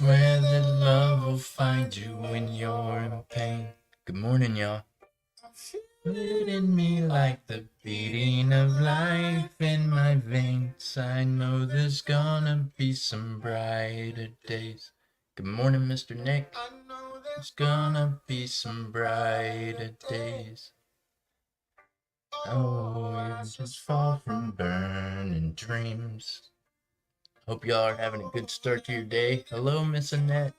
swear that love will find you when you're in pain. Good morning, y'all. Feel it in me like the beating of life in my veins. I know there's gonna be some brighter days. Good morning, Mr. Nick. There's gonna be some brighter days. Oh, you just fall from burning dreams. Hope y'all are having a good start to your day. Hello, Miss Annette.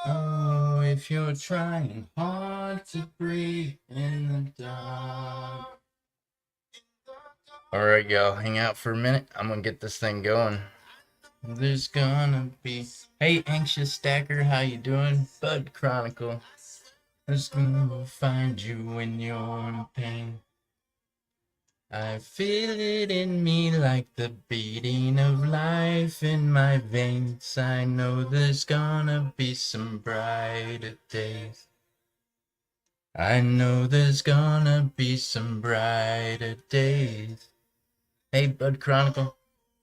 Oh, if you're trying hard to breathe in the dark. Alright, y'all, hang out for a minute. I'm gonna get this thing going. There's gonna be... Hey, Anxious Stacker, how you doing? Bud Chronicle. There's gonna find you when you're in pain. I feel it in me like the beating of life in my veins. I know there's gonna be some brighter days. I know there's gonna be some brighter days. Hey, Bud Chronicle,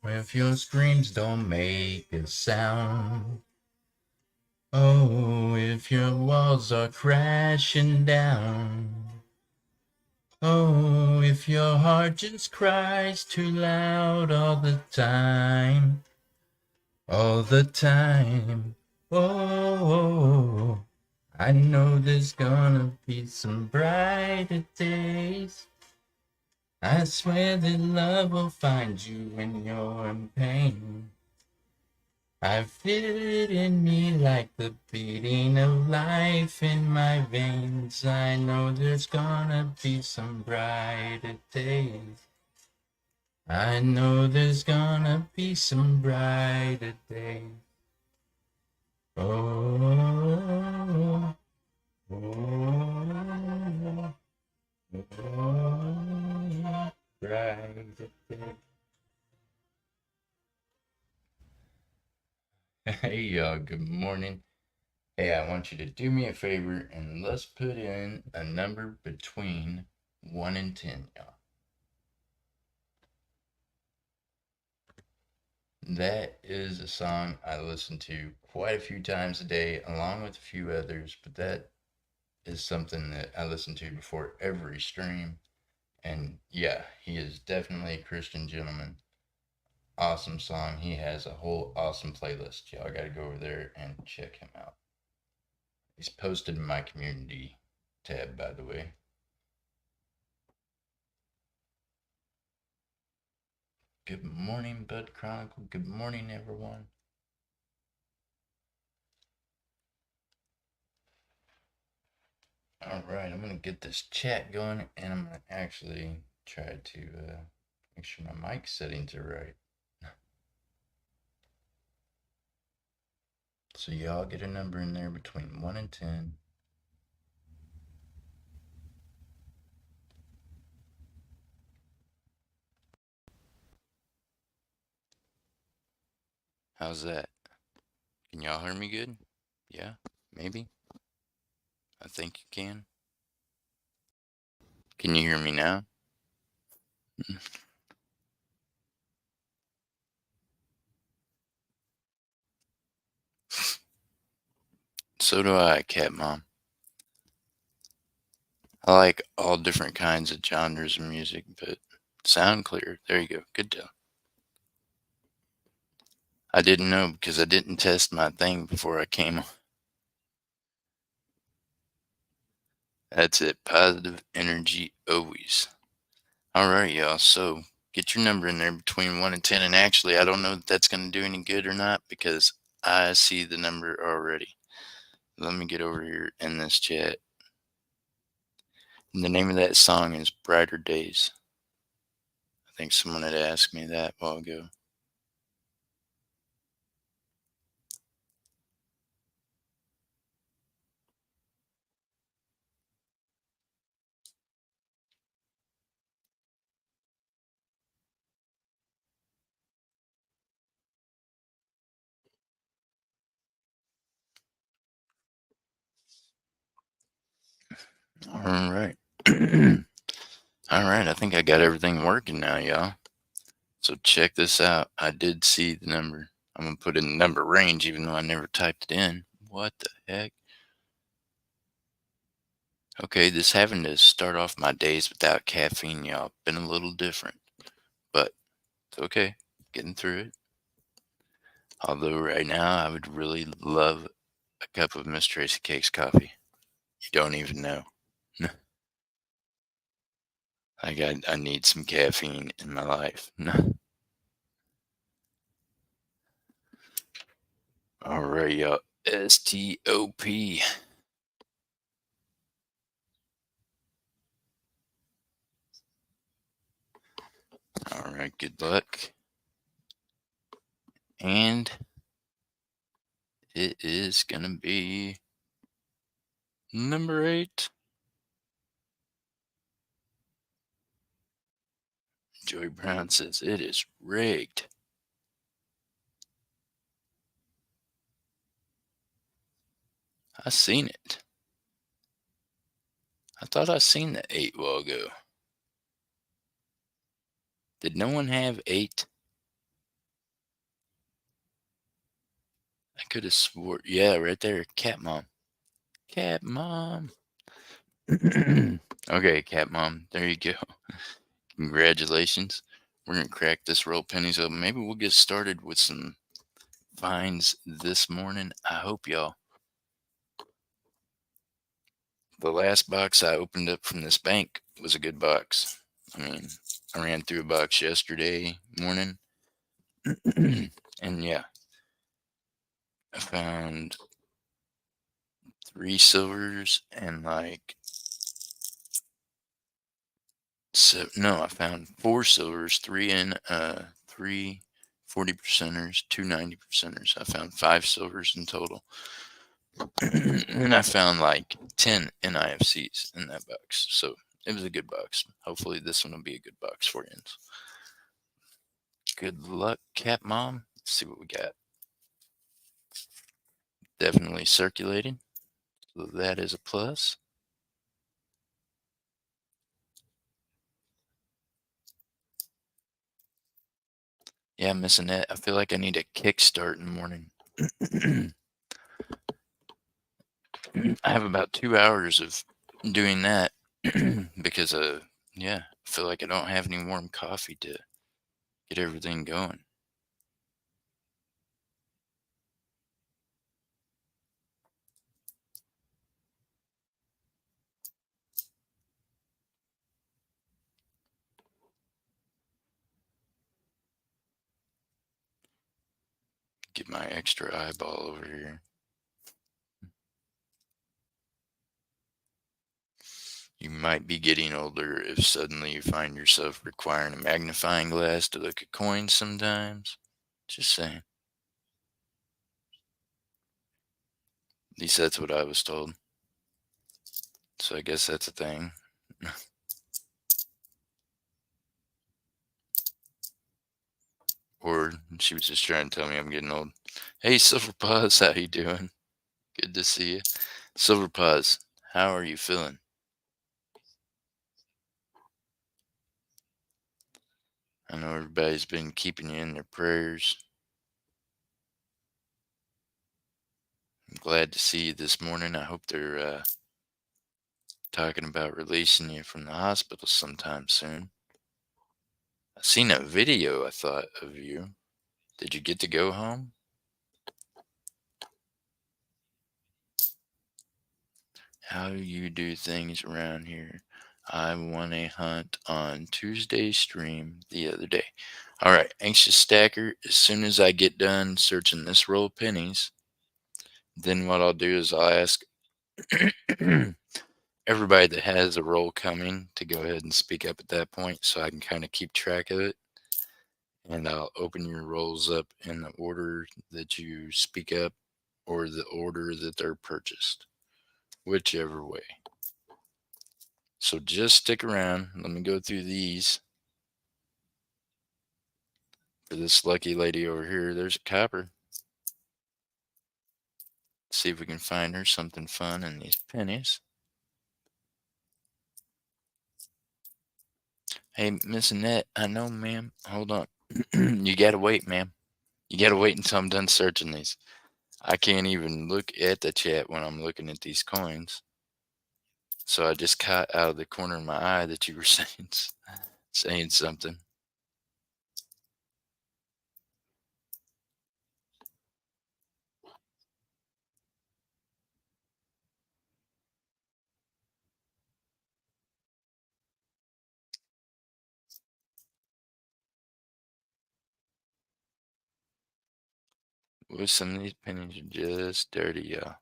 if your screams don't make a sound. Oh, if your walls are crashing down. Oh, if your heart just cries too loud all the time. All the time. Oh, I know there's gonna be some brighter days. I swear that love will find you when you're in pain. I feel it in me like the beating of life in my veins. I know there's gonna be some brighter days. I know there's gonna be some brighter days. Oh, oh, oh, oh, brighter days. Hey y'all, good morning. Hey, I want you to do me a favor and let's put in a number between 1 and 10, y'all. That is a song I listen to quite a few times a day, along with a few others, but that is something that I listen to before every stream. And yeah, he is definitely a Christian gentleman. Awesome song. He has a whole awesome playlist. Y'all gotta go over there and check him out. He's posted in my community tab, by the way. Good morning, Bud Chronicle. Good morning, everyone. All right, I'm going to get this chat going, and I'm going to actually try to make sure my mic settings are right. So y'all get a number in there between 1 and 10. How's that? Can y'all hear me good? Yeah, maybe. I think you can. Can you hear me now? So do I, Cat Mom. I like all different kinds of genres of music, but sound clear. There you go. Good deal. I didn't know because I didn't test my thing before I came on. That's it. Positive energy always. All right, y'all. So get your number in there between 1 and 10. And actually, I don't know if that's going to do any good or not because I see the number already. Let me get over here in this chat. And the name of that song is Brighter Days. I think someone had asked me that a while ago. All right. All right. I think I got everything working now, y'all. So check this out. I did see the number. I'm gonna put in the number range even though I never typed it in. What the heck? Okay, this having to start off my days without caffeine, y'all, been a little different, but it's okay. Getting through it. Although right now I would really love a cup of Miss Tracy Cake's coffee. You don't even know. I need some caffeine in my life. All right, y'all. STOP. All right, good luck. And it is going to be number 8. Joey Brown says it is rigged. I seen it. I thought I seen the 8 while ago. Did no one have 8? I could have swore. Yeah, right there. Cat Mom. Cat Mom. Okay, Cat Mom. There you go. Congratulations. We're going to crack this roll pennies open. Maybe we'll get started with some finds this morning. I hope y'all. The last box I opened up from this bank was a good box. I mean, I ran through a box yesterday morning. And yeah, I found 3 silvers and like I found 4 silvers, 3 in 3 40 percenters, 2 90 percenters. I found 5 silvers in total. And I found like 10 NIFCs in that box. So it was a good box. Hopefully this one will be a good box for you. Good luck, Cat Mom. Let's see what we got. Definitely circulating. So that is a plus. Yeah, I'm missing that. I feel like I need a kickstart in the morning. I have about 2 hours of doing that because yeah, I feel like I don't have any warm coffee to get everything going. Get my extra eyeball over here. You might be getting older if suddenly you find yourself requiring a magnifying glass to look at coins sometimes. Just saying. At least that's what I was told. So I guess that's a thing. Or she was just trying to tell me I'm getting old. Hey, Silver Paws, how you doing? Good to see you. Silver Paws, how are you feeling? I know everybody's been keeping you in their prayers. I'm glad to see you this morning. I hope they're talking about releasing you from the hospital sometime soon. I seen a video, I thought, of you. Did you get to go home? How you do things around here. I won a hunt on Tuesday's stream the other day. All right, Anxious Stacker, as soon as I get done searching this roll of pennies, then what I'll do is I'll ask everybody that has a roll coming to go ahead and speak up at that point so I can kind of keep track of it. And I'll open your rolls up in the order that you speak up or the order that they're purchased, whichever way. So just stick around. Let me go through these. For this lucky lady over here, there's a copper. Let's see if we can find her something fun in these pennies. Hey, Miss Annette, I know, ma'am. Hold on. You gotta wait, ma'am. You gotta wait until I'm done searching these. I can't even look at the chat when I'm looking at these coins. So I just caught out of the corner of my eye that you were saying something. Well, some of these pennies are just dirty, y'all.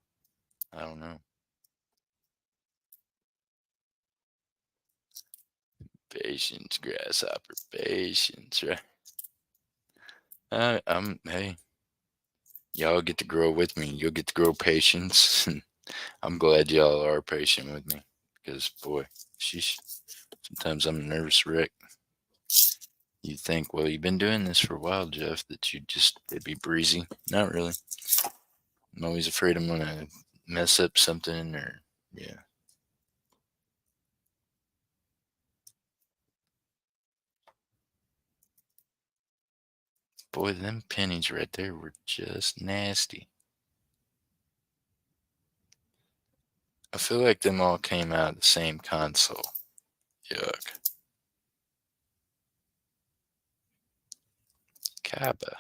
I don't know. Patience, grasshopper, patience, right? Hey, y'all get to grow with me. You'll get to grow patience. I'm glad y'all are patient with me because, boy, sheesh, sometimes I'm a nervous wreck. You think, well, you've been doing this for a while, Jeff, that it'd be breezy. Not really. I'm always afraid I'm going to mess up something or, yeah. Boy, them pennies right there were just nasty. I feel like them all came out of the same console. Yuck. Kappa.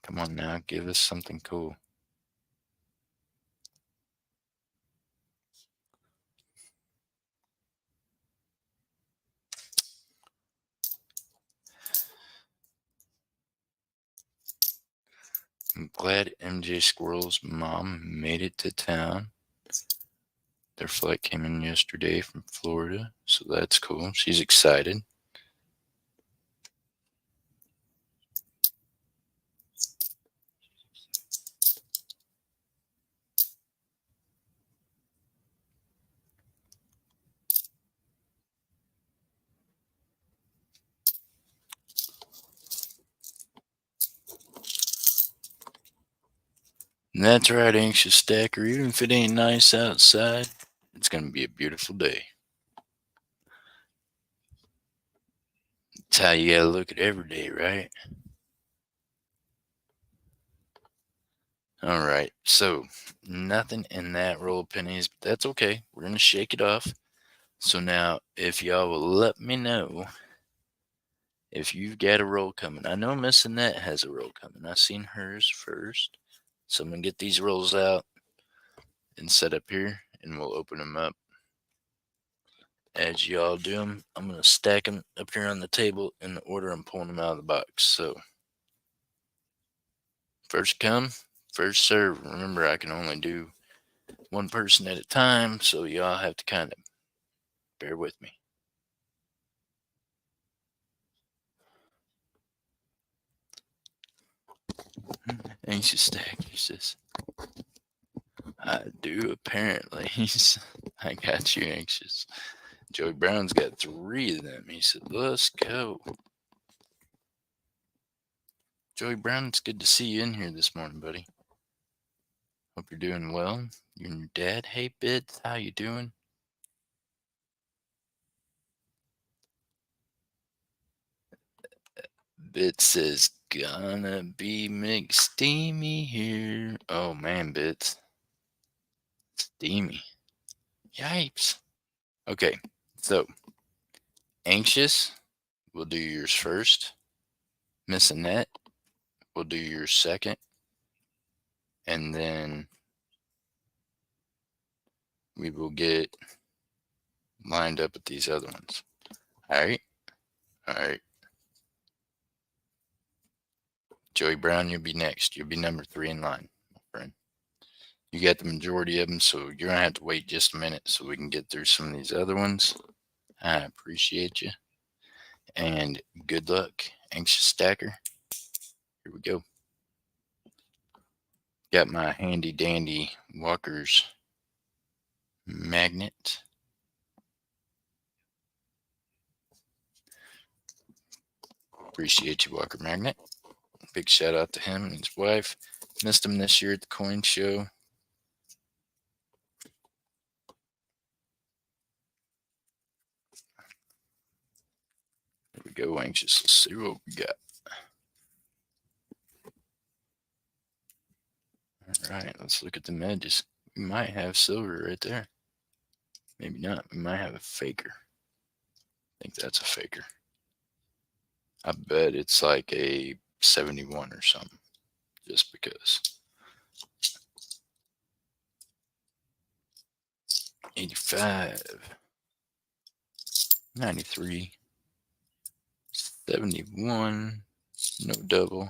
Come on now, give us something cool. I'm glad MJ Squirrel's mom made it to town. Their flight came in yesterday from Florida, so that's cool. She's excited. And that's right, Anxious Stacker. Even if it ain't nice outside, it's going to be a beautiful day. That's how you got to look at every day, right? All right, so nothing in that roll of pennies, but that's okay. We're going to shake it off. So now, if y'all will let me know if you've got a roll coming. I know Miss Annette has a roll coming. I seen hers first. So I'm going to get these rolls out and set up here, and we'll open them up. As y'all do them, I'm going to stack them up here on the table in the order I'm pulling them out of the box. So, first come, first serve. Remember, I can only do one person at a time, so y'all have to kind of bear with me. Anxious Stack, he says. I do, apparently. I got you, Anxious. Joey Brown's got 3 of them. He said, let's go. Joey Brown, it's good to see you in here this morning, buddy. Hope you're doing well. You and your dad. Hey, Bits, how you doing? Bits says, gonna be McSteamy here. Oh, man, Bits. Steamy. Yipes. Okay, so, Anxious, we'll do yours first. Miss Annette, we'll do yours second. And then we will get lined up with these other ones. All right? All right. Joey Brown, you'll be next. You'll be number 3 in line, my friend. You got the majority of them, so you're going to have to wait just a minute so we can get through some of these other ones. I appreciate you. And good luck, Anxious Stacker. Here we go. Got my handy dandy Walker's magnet. Appreciate you, Walker Magnet. Big shout out to him and his wife. Missed him this year at the coin show. Here we go, Anxious. anxious. Let's see what we got. All right, let's look at the edges. We might have silver right there. Maybe not. We might have a faker. I think that's a faker. I bet it's like a 71 or something, just because. 85, 93, 71, no double,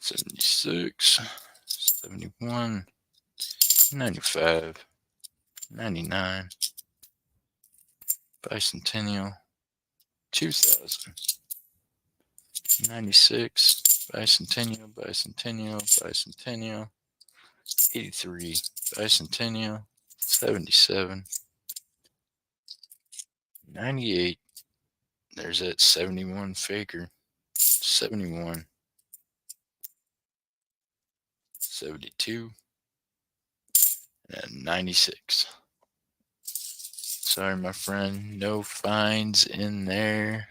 76, 71, 95, 99, bicentennial, 2000, 96, bicentennial, bicentennial, bicentennial, 83, bicentennial, 77, 98, there's that 71 faker, 71, 72, and 96. Sorry, my friend, no finds in there.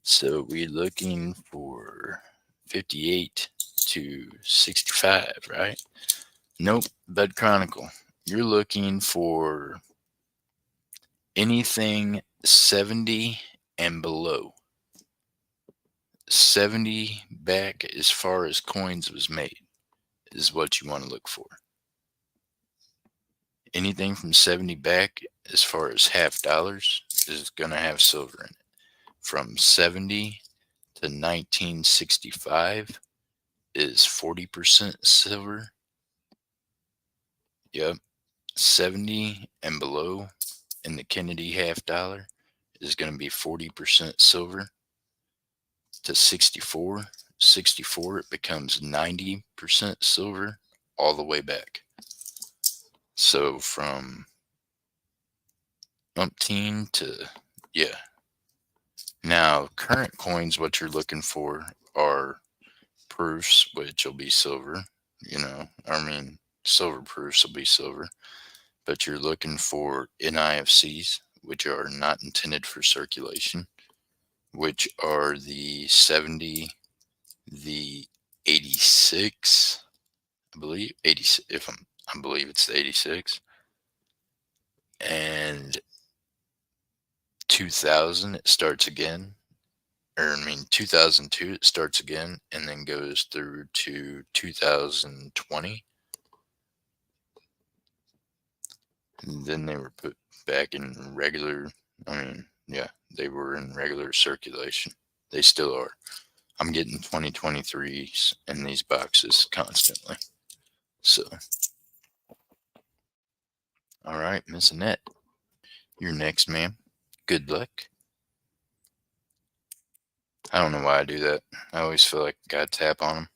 So we're looking for 58 to 65, right? Nope, Bed Chronicle. You're looking for anything 70 and below. 70 back as far as coins was made is what you want to look for. Anything from 70 back as far as half dollars is going to have silver in it. From 70 to 1965 is 40% silver. Yep. 70 and below in the Kennedy half dollar is going to be 40% silver. To 64, 64 it becomes 90% silver all the way back. So from umpteen to, yeah. Now, current coins, what you're looking for are proofs, which will be silver, silver proofs will be silver, but you're looking for NIFCs, which are not intended for circulation, which are the 70, the 86, I believe, 80, I believe it's the 86, and 2000, it starts again. 2002 it starts again and then goes through to 2020. And then they were put back in regular, they were in regular circulation. They still are. I'm getting 2023s in these boxes constantly. So, all right, Miss Annette, you're next, ma'am. Good luck. I don't know why I do that. I always feel like I gotta tap on them.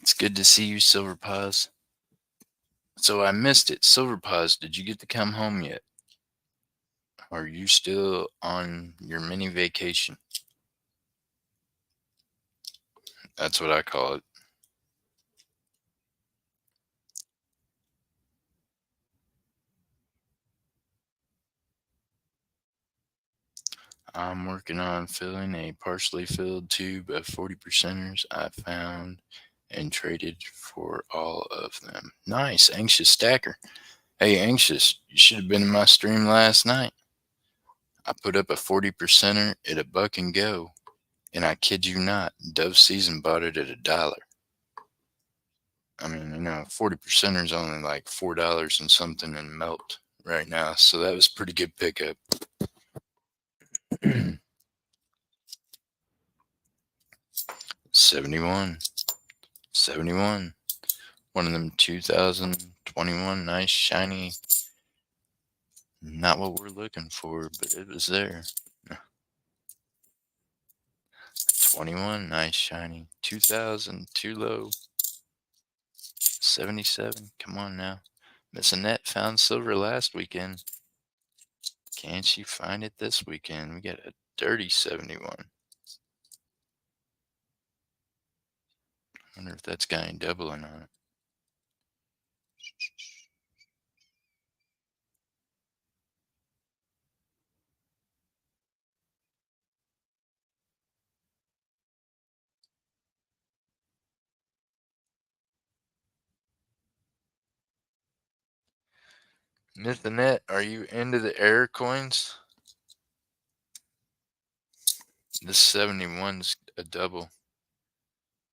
It's good to see you, Silver Paws. So I missed it. Silver Paws, did you get to come home yet? Are you still on your mini vacation? That's what I call it. I'm working on filling a partially filled tube of 40%ers I found and traded for all of them. Nice, Anxious Stacker. Hey, Anxious, you should have been in my stream last night. I put up a 40%er at a buck and go, and I kid you not, Dove Season bought it at $1. 40%er is only like $4 and something in melt right now, so that was pretty good pickup. 71, 71. One of them 2021 nice shiny. Not what we're looking for, but it was there. 21 nice shiny. 2000 too low. 77. Come on now. Miss Annette found silver last weekend. Can she find it this weekend? We got a dirty 71. Wonder if that's got any doubling on it. Mythonet, are you into the air coins? This 71's a double.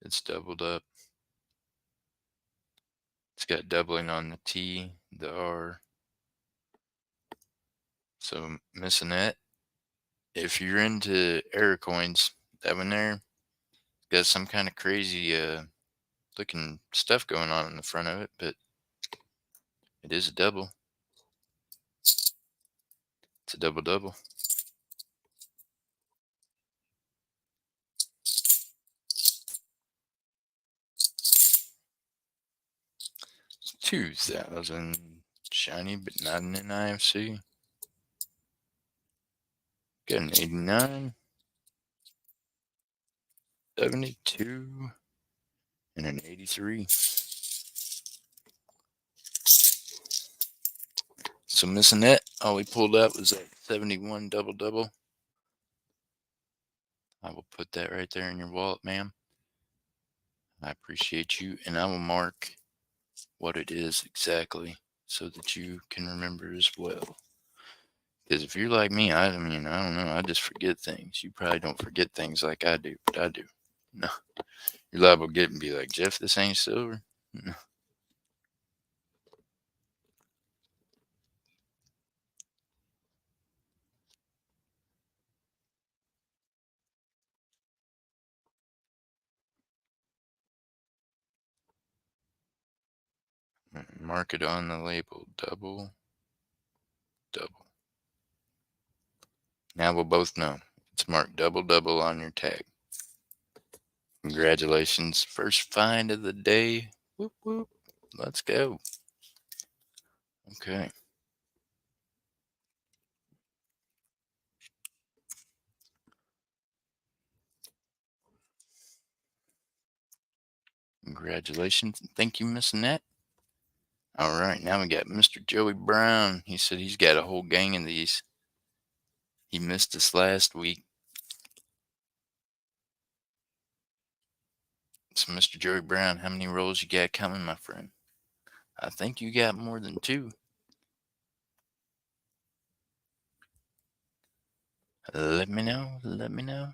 It's doubled up. It's got doubling on the T, the R. So, Mythonet, if you're into air coins, that one there got some kind of crazy looking stuff going on in the front of it, but it is a double. It's a double double. It's 2000 shiny, but not an NIFC. Got an 89, 72, and an 83. So missing that, all we pulled out was that 71 double double. I will put that right there in your wallet, ma'am. I appreciate you, and I will mark what it is exactly so that you can remember as well. Because if you're like me, I mean, I don't know, I just forget things. You probably don't forget things like I do, but I do. No, you're liable to get and be like, Jeff, this ain't silver. No. Mark it on the label, double, double. Now we'll both know. It's marked double, double on your tag. Congratulations. First find of the day. Whoop, whoop. Let's go. Okay. Congratulations. Thank you, Miss Annette. All right. Now we got Mr. Joey Brown. He said he's got a whole gang of these. He missed us last week. So, Mr. Joey Brown, how many rolls you got coming, my friend? I think you got more than two. Let me know. Let me know.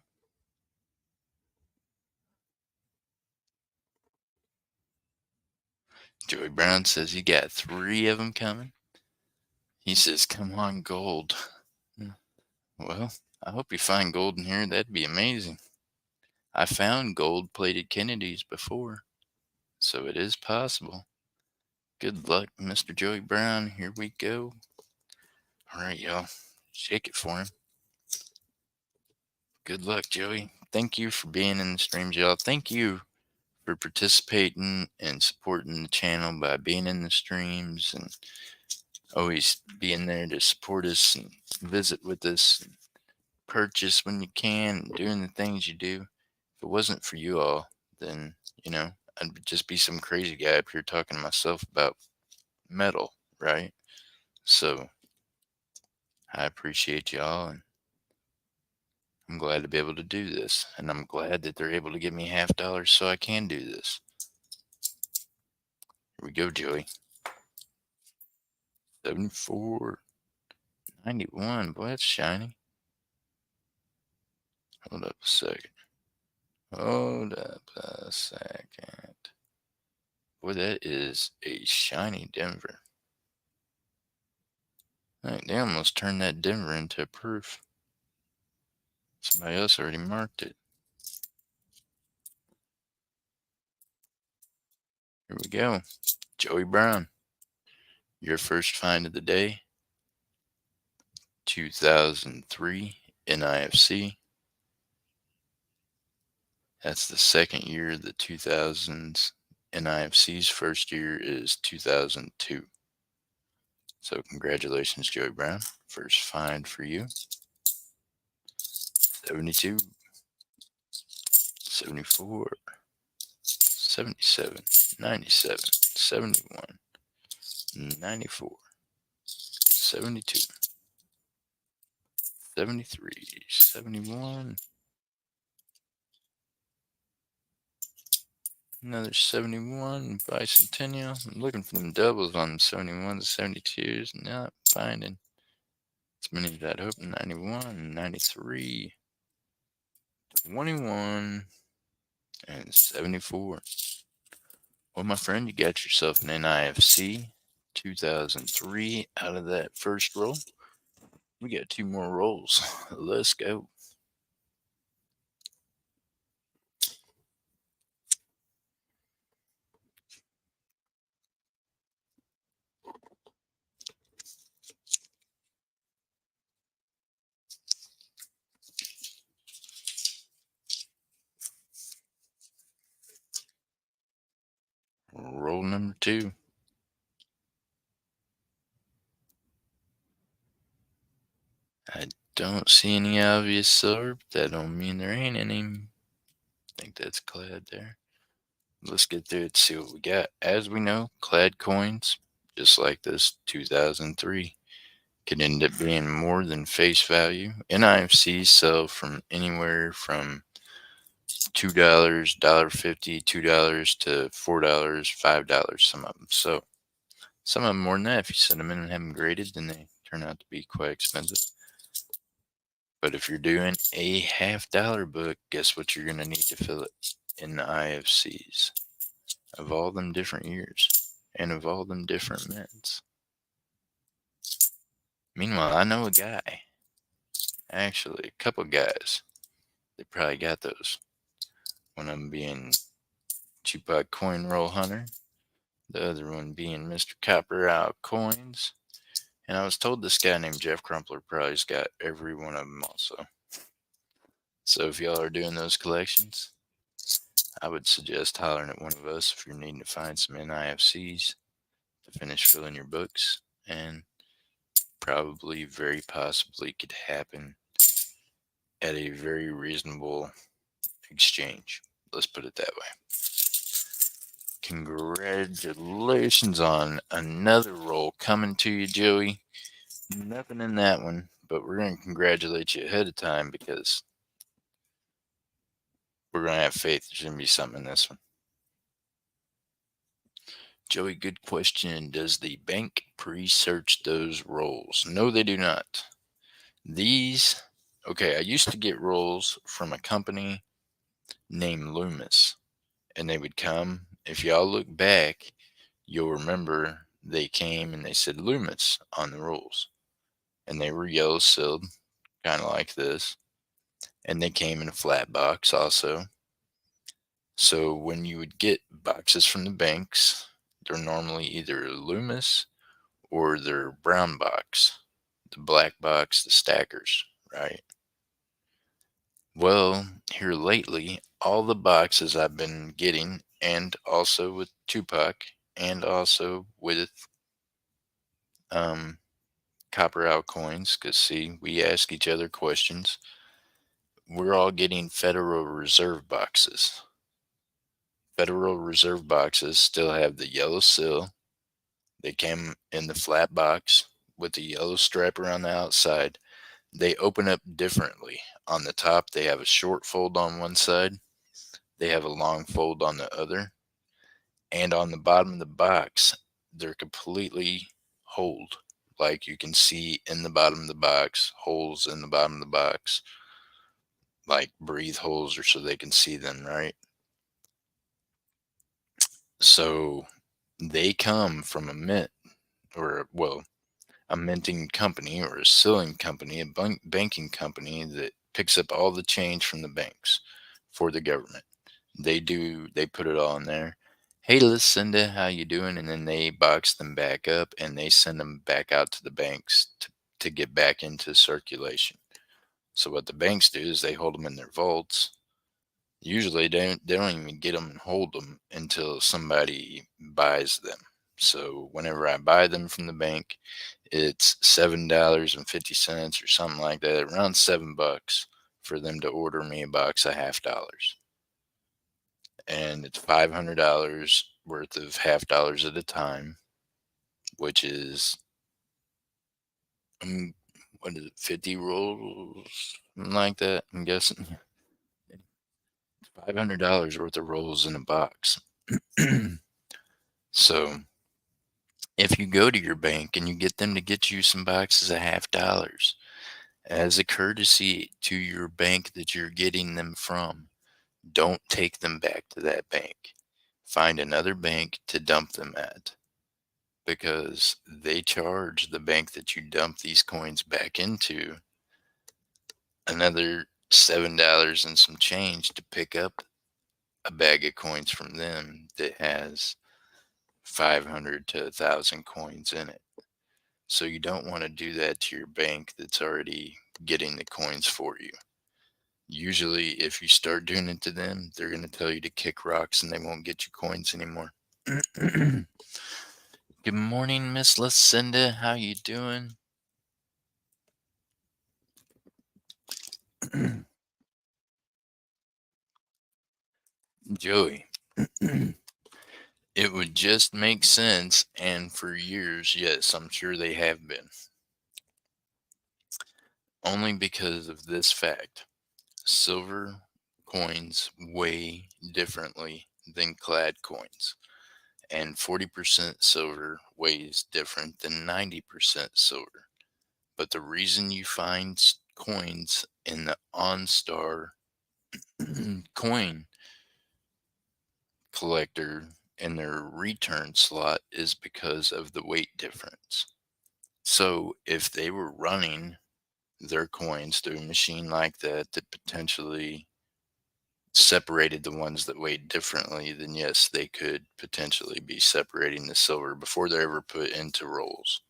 Joey Brown says he got 3 of them coming. He says, come on, gold. Well, I hope you find gold in here. That'd be amazing. I found gold-plated Kennedys before, so it is possible. Good luck, Mr. Joey Brown. Here we go. All right, y'all. Shake it for him. Good luck, Joey. Thank you for being in the streams, y'all. Thank you for participating and supporting the channel by being in the streams and always being there to support us and visit with us, and purchase when you can, and doing the things you do. If it wasn't for you all, then, I'd just be some crazy guy up here talking to myself about metal, right? So I appreciate y'all, and I'm glad to be able to do this. And I'm glad that they're able to give me $50 so I can do this. Here we go, Joey. 74, 91. Boy, that's shiny. Hold up a second. Hold up a second. Boy, that is a shiny Denver. They almost turned that Denver into a proof. Somebody else already marked it. Here we go. Joey Brown. Your first find of the day. 2003 NIFC. That's the second year of the 2000s. NIFC's first year is 2002. So congratulations, Joey Brown. First find for you. 72, 74, 77, 97, 71, 94, 72, 73, 71, another 71, bicentennial. I'm looking for them doubles on 71s and 72s, not finding as many as I'd hope. 91, 93, 21, and 74. Well, my friend, you got yourself an NIFC 2003 out of that first roll. We got two more rolls. Let's go. Roll number 2. I don't see any obvious silver, but that don't mean there ain't any. I think that's clad there. Let's get through it and see what we got. As we know, clad coins, just like this 2003, could end up being more than face value. NIFCs sell from anywhere from $2, $1.50, $2 to $4, $5, some of them. So some of them more than that. If you send them in and have them graded, then they turn out to be quite expensive. But if you're doing a $50 book, guess what you're going to need to fill it in the IFCs of all them different years and of all them different mints. Meanwhile, I know a guy, actually a couple guys, they probably got those. One of them being Tupac Coin Roll Hunter, the other one being Mr. Copper Out Coins. And I was told this guy named Jeff Crumpler probably's got every one of them also. So if y'all are doing those collections, I would suggest hollering at one of us if you're needing to find some NIFCs to finish filling your books, and probably very possibly could happen at a very reasonable exchange. Let's put it that way. Congratulations on another roll coming to you, Joey. Nothing in that one, but we're going to congratulate you ahead of time because we're going to have faith there's going to be something in this one. Joey, good question. Does the bank pre-search those rolls? No, they do not. These, okay, I used to get rolls from a company named Loomis, and they would come. If y'all look back, you'll remember they came and they said Loomis on the rolls, and they were yellow sealed, kind of like this, and they came in a flat box also. So when you would get boxes from the banks, they're normally either Loomis or their brown box, the black box, the stackers, right? Well, here lately, all the boxes I've been getting, and also with Tupac, and also with Copper Out coins, because see, we ask each other questions. We're all getting Federal Reserve boxes. Federal Reserve boxes still have the yellow seal. They came in the flat box with the yellow stripe around the outside. They open up differently. On the top, they have a short fold on one side. They have a long fold on the other. And on the bottom of the box, they're completely holed. Like you can see in the bottom of the box, holes in the bottom of the box, like breathe holes or so they can see them, right? So they come from a mint or, well, a minting company or a sealing company, a banking company that picks up all the change from the banks for the government. They put it all in there. Hey, Lucinda, how you doing? And then they box them back up and they send them back out to the banks to get back into circulation. So what the banks do is they hold them in their vaults. Usually they don't even get them and hold them until somebody buys them. So whenever I buy them from the bank, it's $7.50 or something like that, around $7 for them to order me a box of half dollars. And it's $500 worth of half dollars at a time, which is um, what is it, 50 rolls, something like that. I'm guessing $500 worth of rolls in a box. So if you go to your bank and you get them to get you some boxes of half dollars, as a courtesy to your bank that you're getting them from, don't take them back to that bank. Find another bank to dump them at, because they charge the bank that you dump these coins back into another $7 and some change to pick up a bag of coins from them that has 500 to 1,000 coins in it. So you don't want to do that to your bank that's already getting the coins for you. Usually, if you start doing it to them, they're going to tell you to kick rocks and they won't get you coins anymore. Good morning, Miss Lucinda. How you doing? Joey, it would just make sense, and for years, yes, I'm sure they have been. Only because of this fact: silver coins weigh differently than clad coins, and 40% silver weighs different than 90% silver. But the reason you find coins in the OnStar coin collector in their return slot is because of the weight difference. So if they were running their coins through a machine like that that potentially separated the ones that weighed differently, then yes, they could potentially be separating the silver before they're ever put into rolls.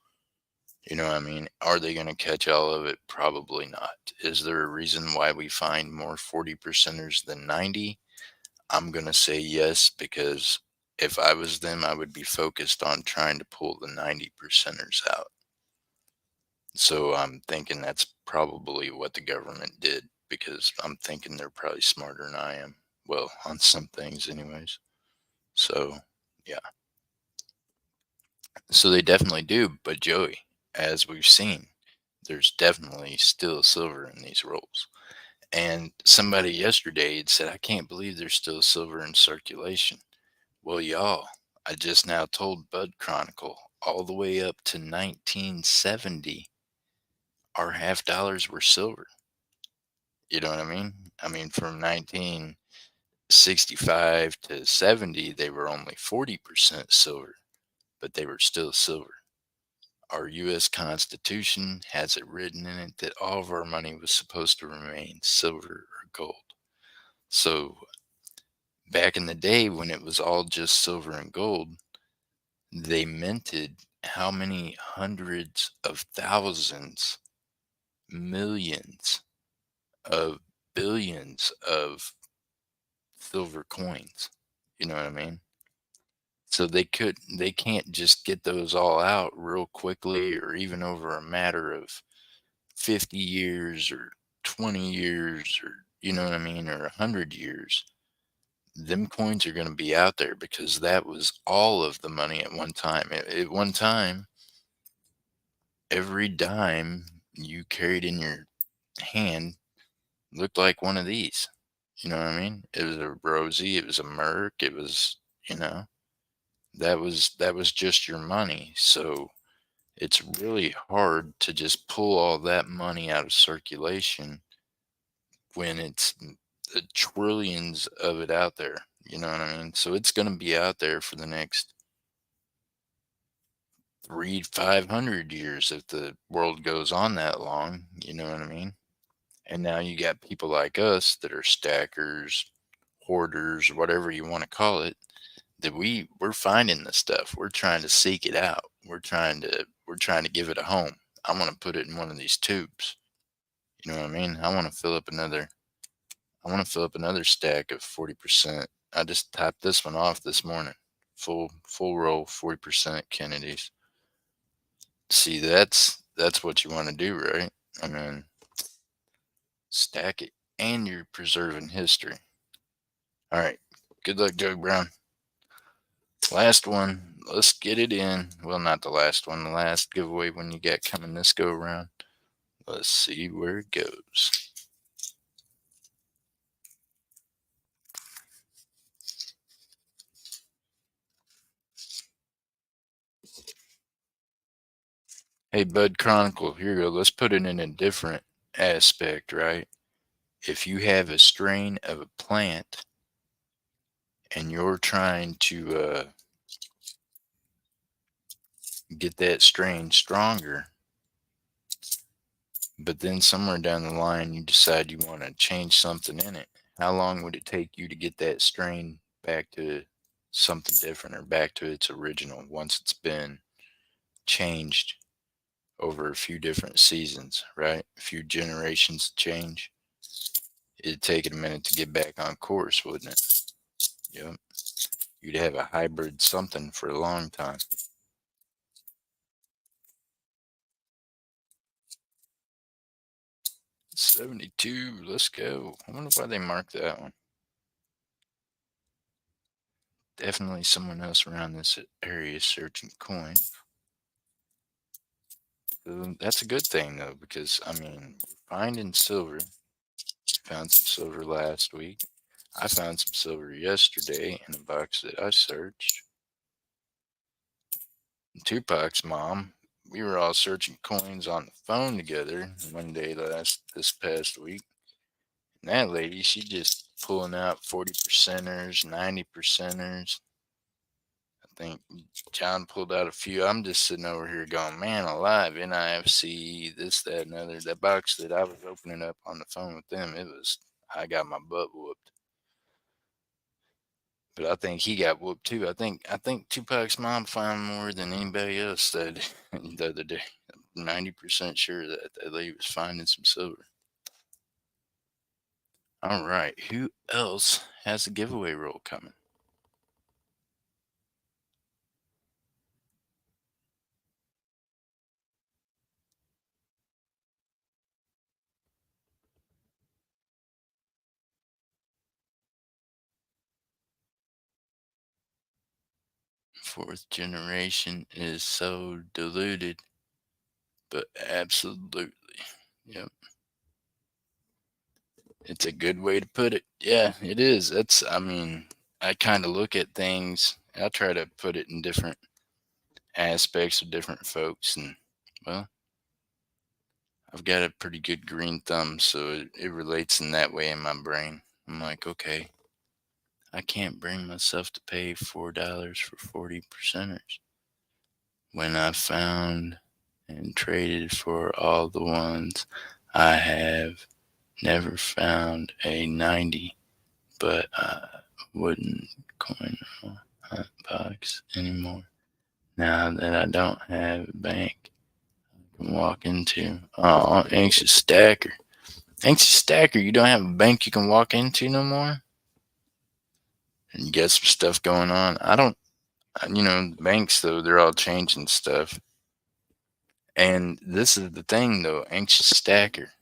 You know what I mean? Are they going to catch all of it? Probably not. Is there a reason why we find more 40 percenters than 90? I'm going to say yes, because if I was them, I would be focused on trying to pull the 90 percenters out. So I'm thinking that's probably what the government did, because I'm thinking they're probably smarter than I am. Well, on some things, anyways. So, yeah. So they definitely do. But Joey, as we've seen, there's definitely still silver in these rolls. And somebody yesterday had said, I can't believe there's still silver in circulation. Well, y'all, I just now told Bud Chronicle all the way up to 1970, our half dollars were silver. You know what I mean? I mean, from 1965 to 70, they were only 40% silver, but they were still silver. Our U.S. Constitution has it written in it that all of our money was supposed to remain silver or gold. So back in the day when it was all just silver and gold, they minted how many hundreds of thousands, millions of billions of silver coins. You know what I mean? So they can't just get those all out real quickly, or even over a matter of 50 years or 20 years, or you know what I mean, or 100 years. Them coins are going to be out there because that was all of the money at one time. At one time, every dime you carried in your hand looked like one of these. You know what I mean? It was a Rosie, it was a Merc, it was, you know, that was just your money. So it's really hard to just pull all that money out of circulation when it's the trillions of it out there. You know what I mean? So it's going to be out there for the next 500 years if the world goes on that long. You know what I mean? And now you got people like us that are stackers, hoarders, whatever you want to call it, that we're finding this stuff. We're trying to seek it out. We're trying to give it a home. I want to put it in one of these tubes. You know what I mean? I want to fill up another stack of 40%. I just topped this one off this morning. full roll, 40% Kennedys. See, that's what you want to do, right? I mean, stack it, and you're preserving history. All right, good luck, Joe Brown. Last one. Let's get it in. Well, not the last one. The last giveaway one you got coming this go around. Let's see where it goes. Hey, Bud Chronicle, here you go. Let's put it in a different aspect, right? If you have a strain of a plant and you're trying to get that strain stronger, but then somewhere down the line you decide you want to change something in it, how long would it take you to get that strain back to something different or back to its original once it's been changed over a few different seasons, right? A few generations change. It'd take it a minute to get back on course, wouldn't it? Yep. You'd have a hybrid something for a long time. 72, let's go. I wonder why they marked that one. Definitely someone else around this area searching coins. That's a good thing, though, because, I mean, finding silver. Found some silver last week. I found some silver yesterday in a box that I searched. Tupac's mom, we were all searching coins on the phone together one day this past week. And that lady, she just pulling out 40 percenters, 90 percenters. I think John pulled out a few. I'm just sitting over here going, man alive, NIFC, this, that, and other. That box that I was opening up on the phone with them, I got my butt whooped. But I think he got whooped too. I think Tupac's mom found more than anybody else that the other day. 90% sure that lady was finding some silver. All right, who else has a giveaway roll coming? Fourth generation is so diluted, but absolutely. Yep. It's a good way to put it. Yeah, it is. I mean, I kind of look at things, I try to put it in different aspects of different folks, and, well, I've got a pretty good green thumb, so it relates in that way in my brain. I'm like, okay, I can't bring myself to pay $4 for 40 percenters when I found and traded for all the ones I have never found a 90, but I wouldn't coin hot box anymore. Now that I don't have a bank I can walk into. Oh, anxious stacker. Anxious stacker, you don't have a bank you can walk into no more? And you got some stuff going on. I don't, banks, though, they're all changing stuff. And this is the thing, though, anxious stacker.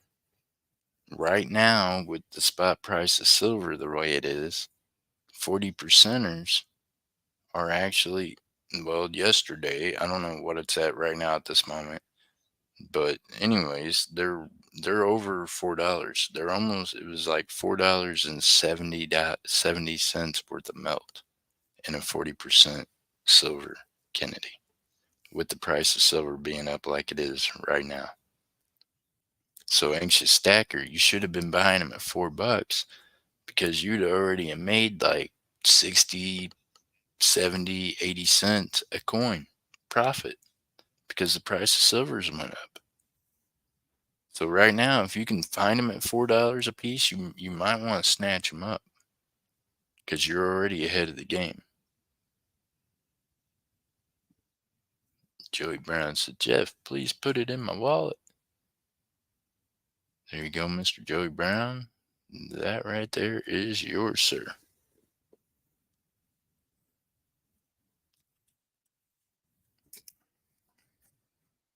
Right now, with the spot price of silver the way it is, 40 percenters are actually, well, yesterday, I don't know what it's at right now at this moment, but anyways, they're over $4. They're almost, it was like $4.70 worth of melt in a 40% silver Kennedy, with the price of silver being up like it is right now. So anxious stacker, you should have been buying them at $4 because you'd already made like 60, 70, 80 cents a coin profit because the price of silver's went up. So right now, if you can find them at $4 a piece, you might want to snatch them up because you're already ahead of the game. Joey Brown said, Jeff, please put it in my wallet. There you go, Mr. Joey Brown. That right there is yours, sir.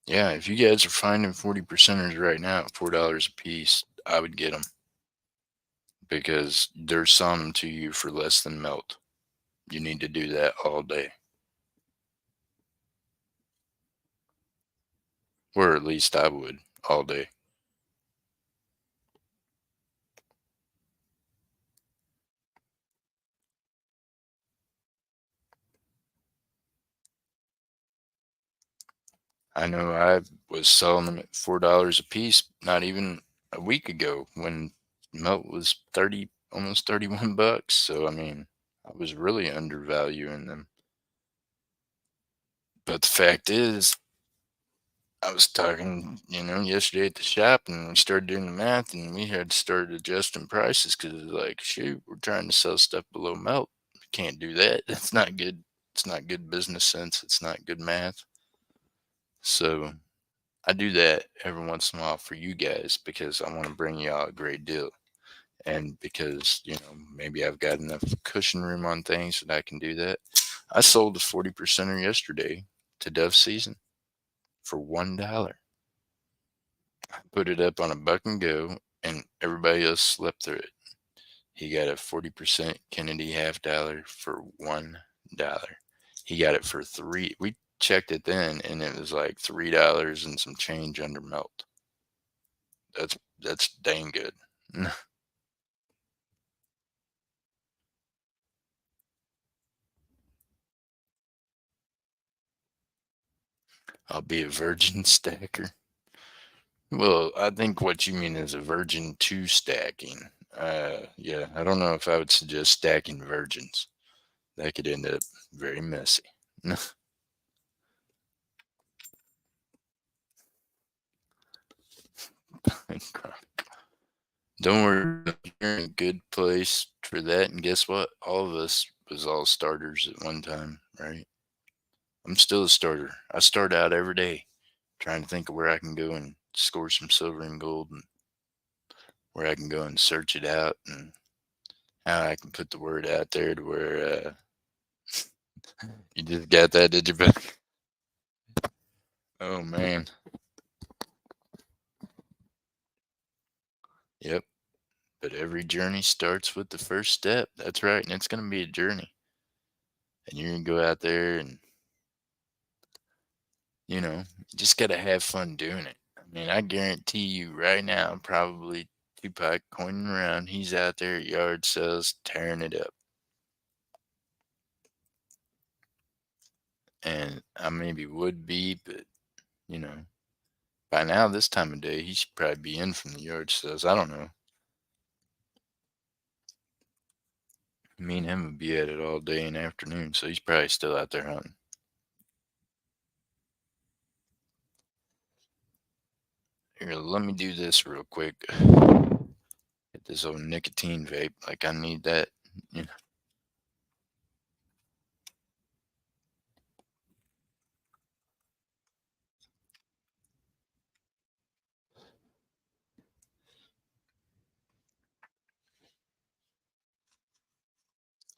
Yeah, if you guys are finding 40 percenters right now at $4 a piece, I would get them because they're selling them to you for less than melt. You need to do that all day, or at least I would all day. I know I was selling them at $4 a piece not even a week ago when melt was 30, almost 31 bucks. So I mean, I was really undervaluing them. But the fact is, I was talking, yesterday at the shop, and we started doing the math, and we had started adjusting prices because like, shoot, we're trying to sell stuff below melt. We can't do that. It's not good. It's not good business sense. It's not good math. So I do that every once in a while for you guys because I want to bring y'all a great deal. And because, maybe I've got enough cushion room on things that I can do that. I sold a 40 percenter yesterday to Dove Season for $1. Put it up on a buck and go, and everybody else slept through it. He got a 40% Kennedy half dollar for $1. He got it for three. We checked it then, and it was like $3 and some change under melt. That's dang good. I'll be a virgin stacker. Well, I think what you mean is a virgin two stacking. Yeah, I don't know if I would suggest stacking virgins. That could end up very messy. Don't worry, you're in a good place for that. And guess what? All of us was all starters at one time, right? I'm still a starter. I start out every day trying to think of where I can go and score some silver and gold, and where I can go and search it out, and how I can put the word out there to where you just got that, did you? Oh man, yep. But every journey starts with the first step. That's right, and it's gonna be a journey, and you're gonna go out there and you just gotta have fun doing it. I mean, I guarantee you right now, probably Tupac coining around, he's out there at yard sales tearing it up. And I maybe would be, but you know, by now this time of day, he should probably be in from the yard sales. I don't know. Me and him would be at it all day and afternoon, so he's probably still out there hunting. Here, let me do this real quick. Get this old nicotine vape, like I need that. You know,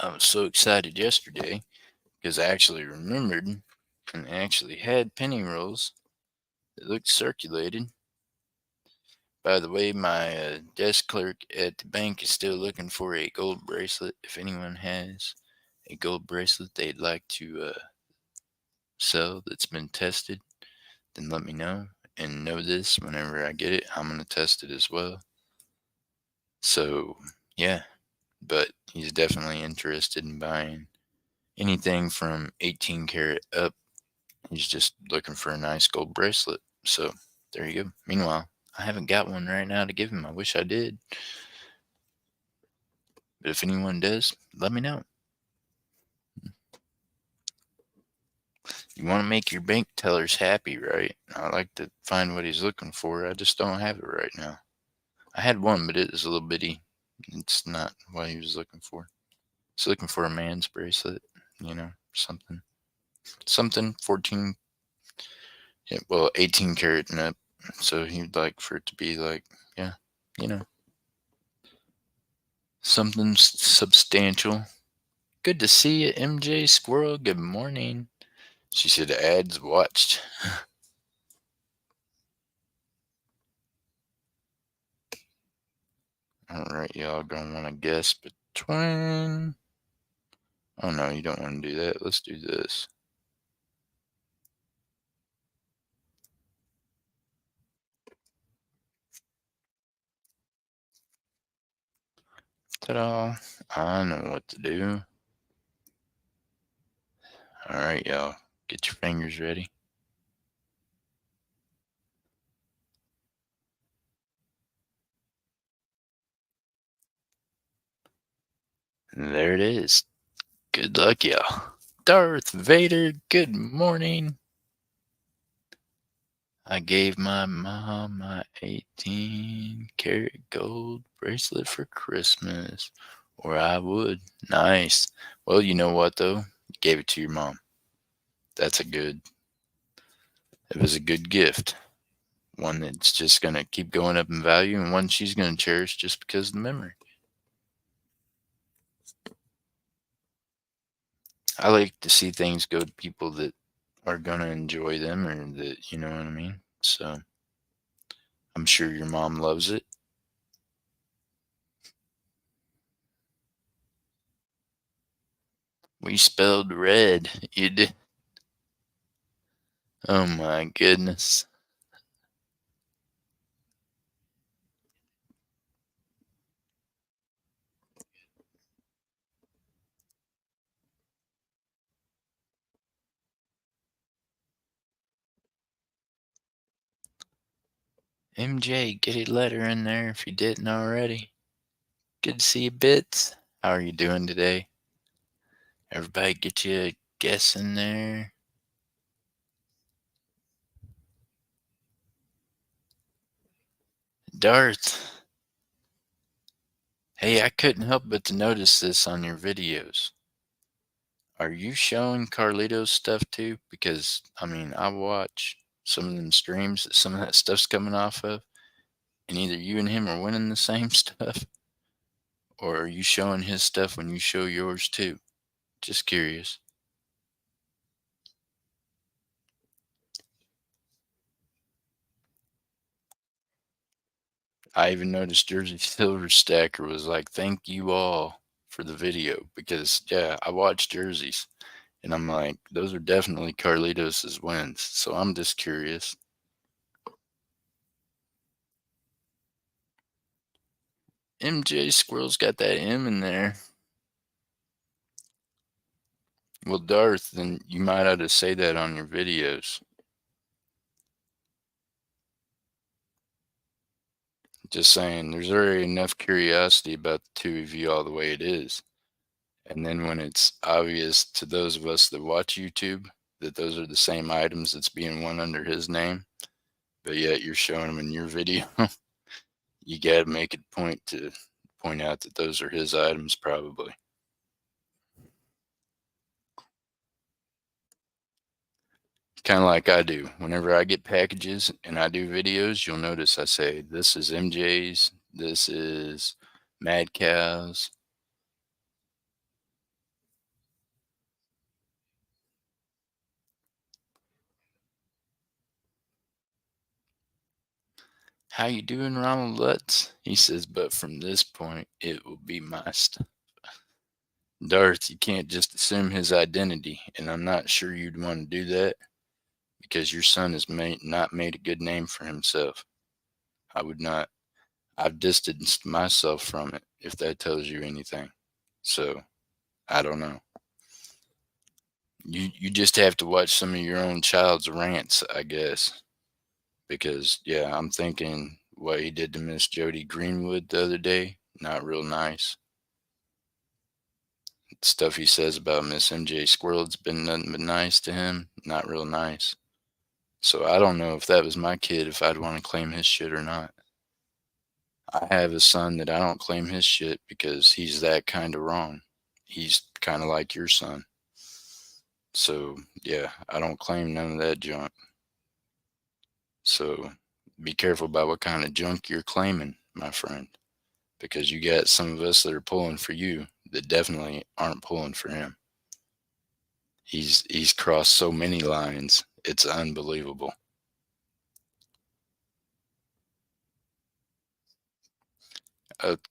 I was so excited yesterday because I actually remembered and actually had penny rolls that looked circulated. By the way, my desk clerk at the bank is still looking for a gold bracelet. If anyone has a gold bracelet they'd like to sell that's been tested, then let me know. And know this, whenever I get it, I'm going to test it as well. So, yeah, but he's definitely interested in buying anything from 18 karat up. He's just looking for a nice gold bracelet. So, there you go. Meanwhile, I haven't got one right now to give him. I wish I did. But if anyone does, let me know. You want to make your bank tellers happy, right? I like to find what he's looking for. I just don't have it right now. I had one, but it is a little bitty. It's not what he was looking for. He's looking for a man's bracelet, something. Something 14, yeah, well, 18 karat and up. So he'd like for it to be like, yeah, you know, something substantial. Good to see you, MJ Squirrel. Good morning. She said ads watched. All right, y'all gonna want to guess between. Oh no, you don't want to do that. Let's do this. Ta-da! I know what to do. All right, y'all. Get your fingers ready. And there it is. Good luck, y'all. Darth Vader, good morning. I gave my mom my 18-karat gold bracelet for Christmas. Or I would. Nice. Well, you know what, though? You gave it to your mom. That's it was a good gift. One that's just going to keep going up in value and one she's going to cherish just because of the memory. I like to see things go to people that are going to enjoy them or that, you know what I mean? So I'm sure your mom loves it. We spelled red. You did. Oh my goodness. MJ, get a letter in there if you didn't already. Good to see you, Bits. How are you doing today? Everybody get you a guess in there. Darth. Hey, I couldn't help but to notice this on your videos. Are you showing Carlito's stuff too? Because, I mean, I watch some of them streams that some of that stuff's coming off of, and either you and him are winning the same stuff, or are you showing his stuff when you show yours too? Just curious. I even noticed Jersey Silver Stacker was like, thank you all for the video because, yeah, I watch jerseys and I'm like, those are definitely Carlitos's wins. So I'm just curious. MJ Squirrel's got that M in there. Well, Darth, then you might ought to say that on your videos. Just saying, there's already enough curiosity about the two of you all the way it is. And then when it's obvious to those of us that watch YouTube that those are the same items that's being won under his name, but yet you're showing them in your video, you got to make it point to point out that those are his items probably. Kind of like I do. Whenever I get packages and I do videos, you'll notice I say, this is MJ's, this is Mad Cows. How you doing, Ronald Lutz? He says, but from this point, it will be my stuff. Darth, you can't just assume his identity, and I'm not sure you'd want to do that because your son has not made a good name for himself. I would not. I've distanced myself from it, if that tells you anything. So, I don't know. You just have to watch some of your own child's rants, I guess. Because, yeah, I'm thinking what he did to Miss Jody Greenwood the other day, not real nice. Stuff he says about Miss MJ Squirrel, it's been nothing but nice to him, not real nice. So I don't know if that was my kid, if I'd want to claim his shit or not. I have a son that I don't claim his shit because he's that kind of wrong. He's kind of like your son. So, yeah, I don't claim none of that junk. So, be careful about what kind of junk you're claiming, my friend, because you got some of us that are pulling for you that definitely aren't pulling for him. He's crossed so many lines. It's unbelievable.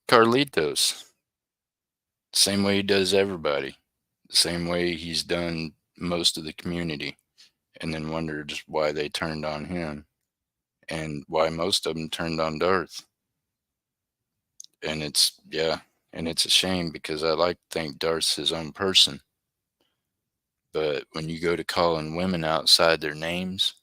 Carlitos, same way he does everybody, the same way he's done most of the community, and then wondered why they turned on him and why most of them turned on Darth. And it's, yeah, and it's a shame because I like to think Darth's his own person. But when you go to calling women outside their names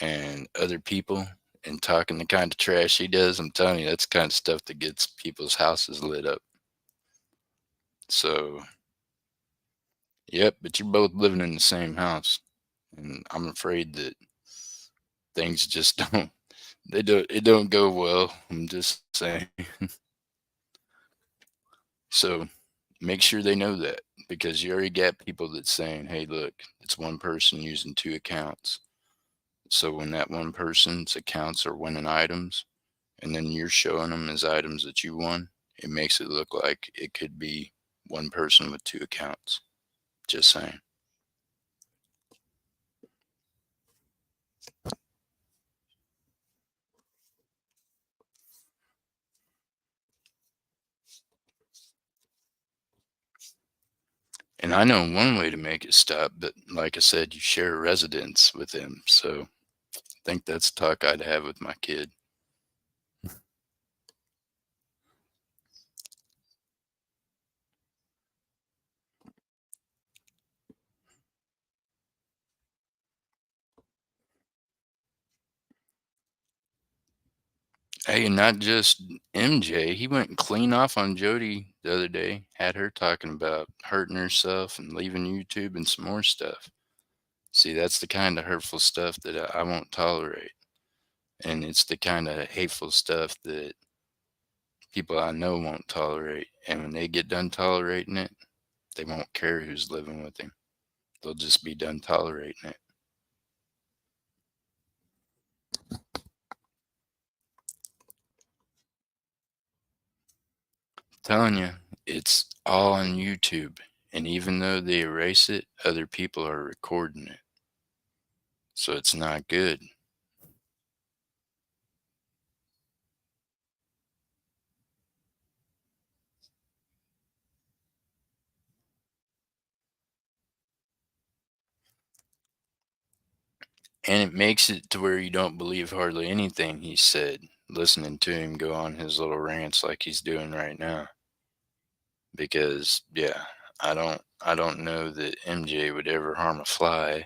and other people and talking the kind of trash he does, I'm telling you, that's the kind of stuff that gets people's houses lit up. So, yep, but you're both living in the same house. And I'm afraid that things just it don't go well. I'm just saying. So make sure they know that because you already got people that's saying, hey, look, it's one person using two accounts. So when that one person's accounts are winning items and then you're showing them as items that you won, it makes it look like it could be one person with two accounts. Just saying. And I know one way to make it stop, but like I said, you share a residence with them. So I think that's a talk I'd have with my kid. Hey, and not just MJ. He went clean off on Jody the other day. Had her talking about hurting herself and leaving YouTube and some more stuff. See, that's the kind of hurtful stuff that I won't tolerate. And it's the kind of hateful stuff that people I know won't tolerate. And when they get done tolerating it, they won't care who's living with him. They'll just be done tolerating it. Telling you, it's all on YouTube. And even though they erase it, other people are recording it. So it's not good. And it makes it to where you don't believe hardly anything he said, listening to him go on his little rants like he's doing right now. Because yeah, I don't know that MJ would ever harm a fly.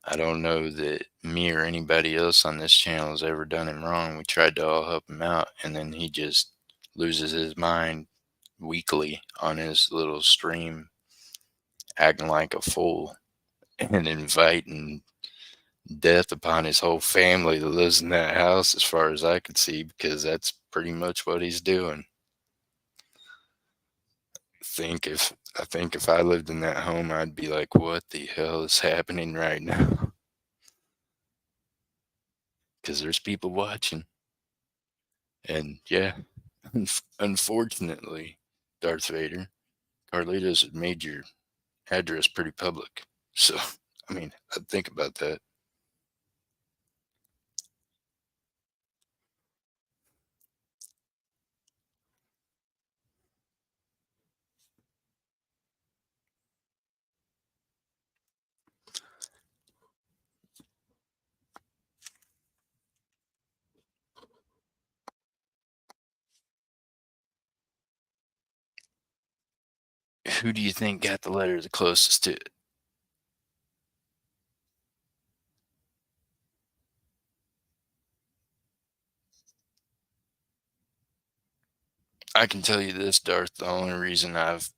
I don't know that me or anybody else on this channel has ever done him wrong. We tried to all help him out and then he just loses his mind weekly on his little stream acting like a fool and inviting death upon his whole family that lives in that house as far as I could see because that's pretty much what he's doing. I think if I lived in that home I'd be like, what the hell is happening right now? Because there's people watching. And yeah, unfortunately, Darth Vader, Carlitos has made your address pretty public. So, I mean, I'd think about that. Who do you think got the letter the closest to it? I can tell you this, Darth. The only reason I've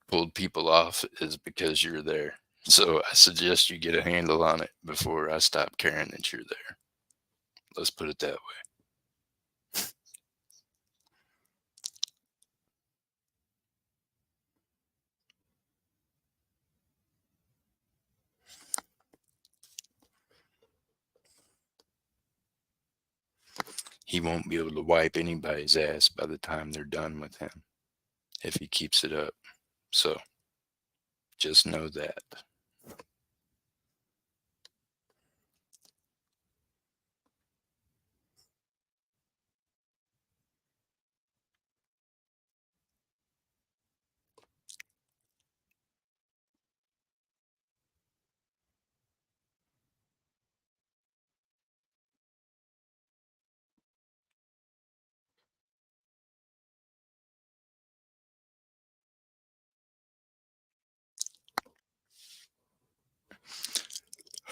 pulled people off is because you're there. So I suggest you get a handle on it before I stop caring that you're there. Let's put it that way. He won't be able to wipe anybody's ass by the time they're done with him if he keeps it up. So just know that.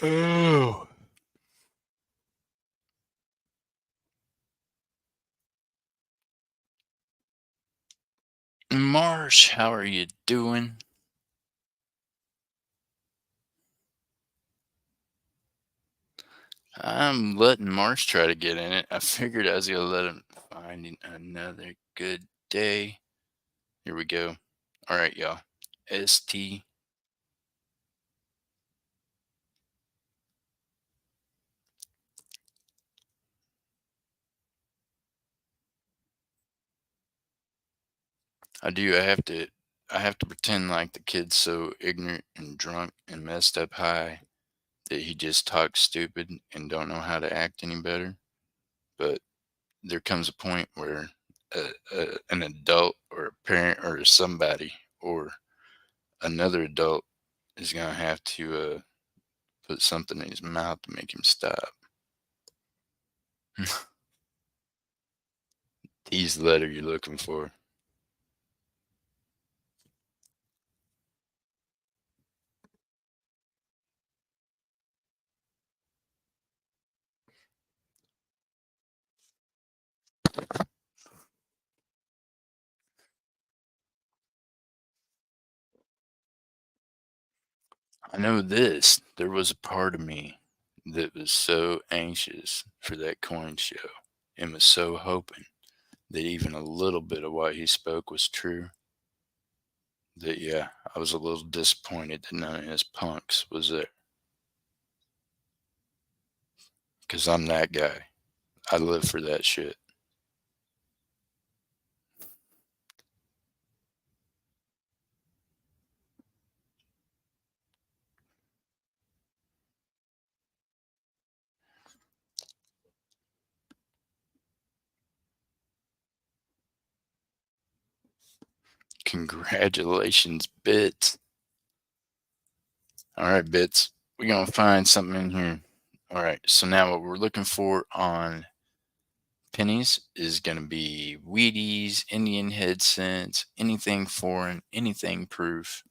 Oh. Marsh, how are you doing? I'm letting Marsh try to get in it. I figured I was gonna let him find another good day. Here we go. All right, y'all. ST. I do. I have to pretend like the kid's so ignorant and drunk and messed up high that he just talks stupid and don't know how to act any better. But there comes a point where an adult or a parent or somebody or another adult is gonna have to put something in his mouth to make him stop. He's the letter you're looking for. I know this. There was a part of me that was so anxious for that coin show and was so hoping that even a little bit of what he spoke was true. That, yeah, I was a little disappointed that none of his punks was there. Because I'm that guy. I live for that shit. Congratulations, Bits. All right, Bits. We're going to find something in here. All right. So now what we're looking for on pennies is going to be Wheaties, Indian head cents, anything foreign, anything proof.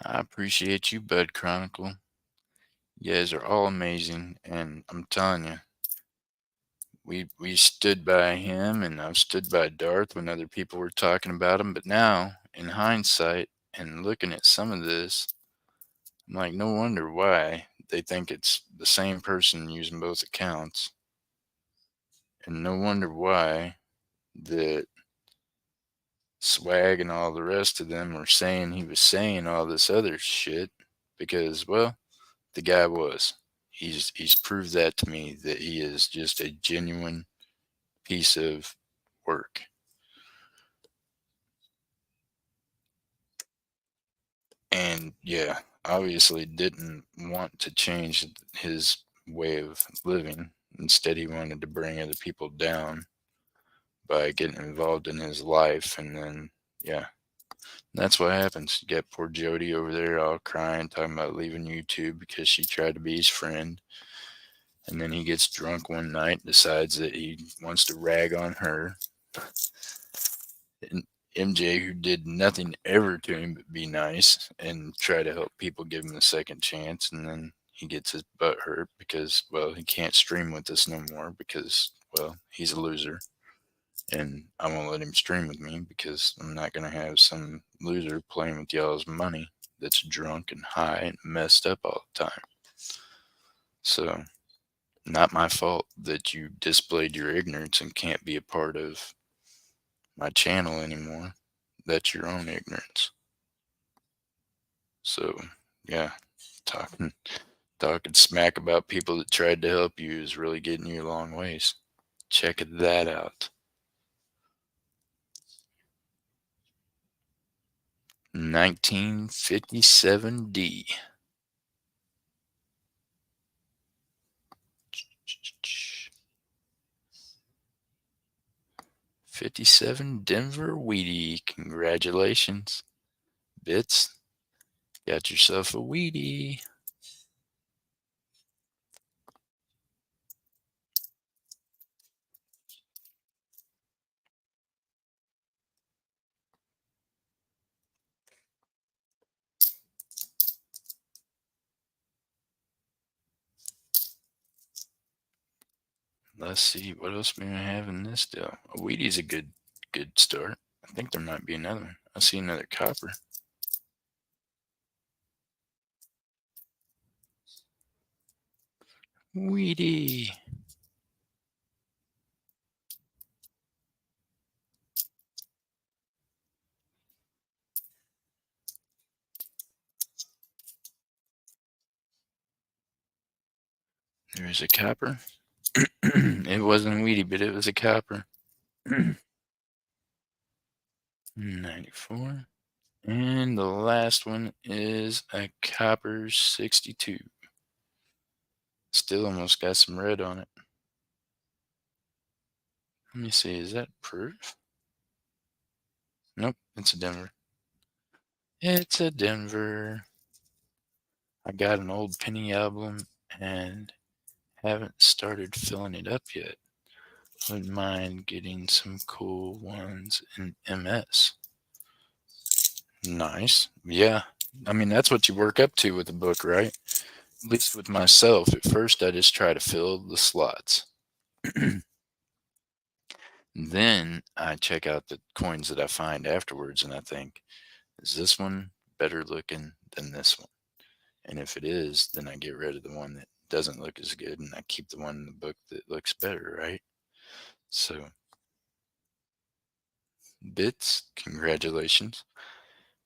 I appreciate you, Bud Chronicle. You guys are all amazing, and I'm telling you, we stood by him, and I've stood by Darth when other people were talking about him. But now, in hindsight, and looking at some of this, I'm like, no wonder why they think it's the same person using both accounts, and no wonder why that Swag and all the rest of them were saying he was saying all this other shit because, well, the guy was. He's proved that to me that he is just a genuine piece of work. And yeah, obviously didn't want to change his way of living. Instead, he wanted to bring other people down by getting involved in his life. And then, yeah, that's what happens. You got poor Jody over there all crying, talking about leaving YouTube because she tried to be his friend. And then he gets drunk one night, decides that he wants to rag on her. And MJ, who did nothing ever to him but be nice and try to help people give him a second chance. And then he gets his butt hurt because, well, he can't stream with us no more because, well, he's a loser. And I won't let him stream with me because I'm not going to have some loser playing with y'all's money that's drunk and high and messed up all the time. So, not my fault that you displayed your ignorance and can't be a part of my channel anymore. That's your own ignorance. So, yeah, talking talking smack about people that tried to help you is really getting you a long ways. Check that out. 1957D. 57 Denver Wheatie. Congratulations. Bits, got yourself a Wheatie. Let's see, what else do we have in this deal? A Wheatie's a good start. I think there might be another one. I see another copper. Wheatie. There's a copper. It wasn't Wheatie, but it was a copper. 94. And the last one is a copper 62. Still almost got some red on it. Let me see, is that proof? Nope, it's a Denver. It's a Denver. I got an old Penny album and haven't started filling it up yet. Wouldn't mind getting some cool ones in MS. Nice. Yeah. I mean, that's what you work up to with a book, right? At least with myself. At first, I just try to fill the slots. Then I check out the coins that I find afterwards and I think, is this one better looking than this one? And if it is, then I get rid of the one that doesn't look as good and I keep the one in the book that looks better, right? So, Bits, congratulations.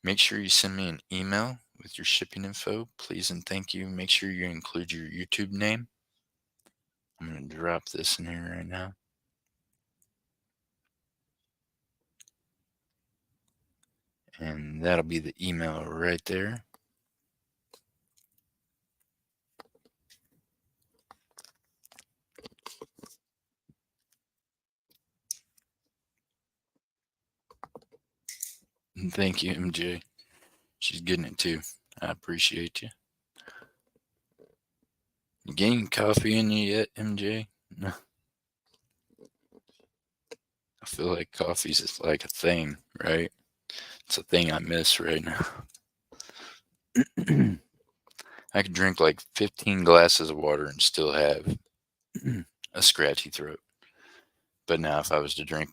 Make sure you send me an email with your shipping info, please and thank you. Make sure you include your YouTube name. I'm going to drop this in here right now. And that'll be the email right there. And thank you, MJ. She's getting it too. I appreciate you. You getting coffee in you yet, MJ? No. I feel like coffee's just like a thing, right? It's a thing I miss right now. I could drink like 15 glasses of water and still have a scratchy throat. But now, if I was to drink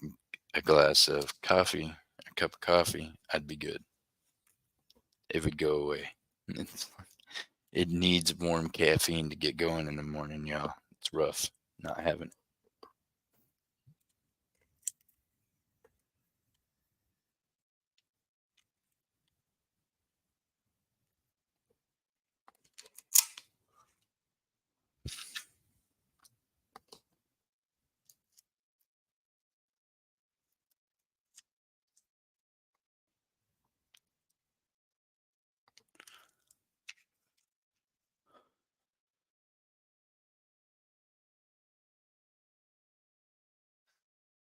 a glass of coffee, a cup of coffee, I'd be good. It would go away. It needs warm caffeine to get going in the morning, y'all. It's rough not having it.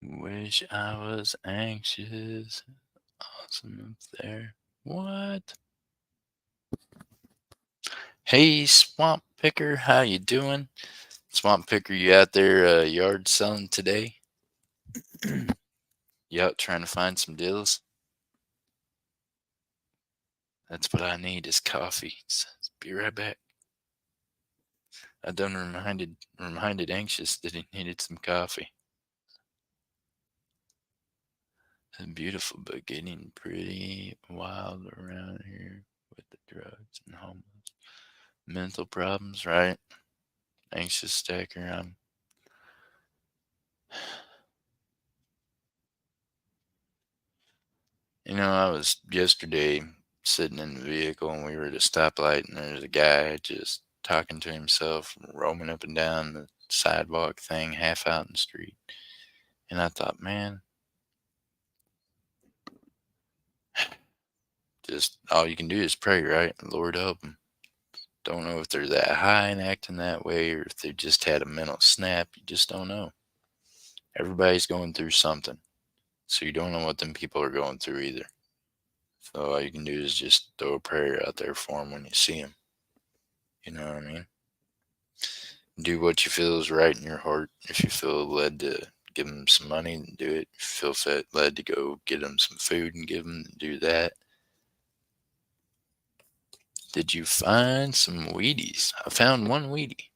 Wish I was anxious. Awesome up there. What? Hey, Swamp Picker, how you doing? Swamp Picker, you out there yard selling today? You out trying to find some deals? That's what I need is coffee. Be right back. I done reminded Anxious that he needed some coffee. Beautiful, but getting pretty wild around here with the drugs and homeless. Mental problems, right? Anxious stacker. I was yesterday sitting in the vehicle and we were at a stoplight and there's a guy just talking to himself, roaming up and down the sidewalk thing, half out in the street. And I thought, man, just all you can do is pray, right? Lord help them. Don't know if they're that high and acting that way or if they just had a mental snap. You just don't know. Everybody's going through something. So you don't know what them people are going through either. So all you can do is just throw a prayer out there for them when you see them. You know what I mean? Do what you feel is right in your heart. If you feel led to give them some money, then do it. If you feel led to go get them some food and give them, do that. Did you find some Wheaties? I found one Wheatie.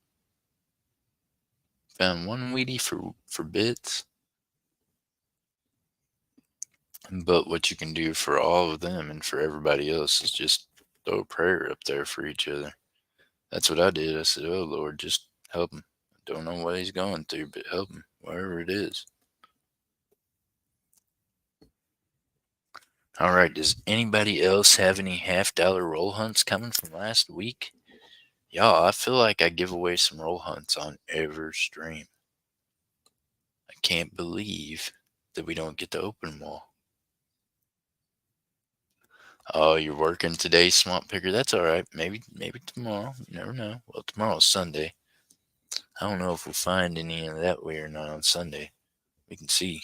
Found one Wheatie for bits. But what you can do for all of them and for everybody else is just throw a prayer up there for each other. That's what I did. I said, "Oh Lord, just help him. Don't know what he's going through, but help him, wherever it is." All right. Does anybody else have any half-dollar roll hunts coming from last week? Y'all, I feel like I give away some roll hunts on every stream. I can't believe that we don't get to open them all. Oh, you're working today, Swamp Picker? That's all right. Maybe tomorrow. You never know. Well, tomorrow's Sunday. I don't know if we'll find any of that way or not on Sunday. We can see.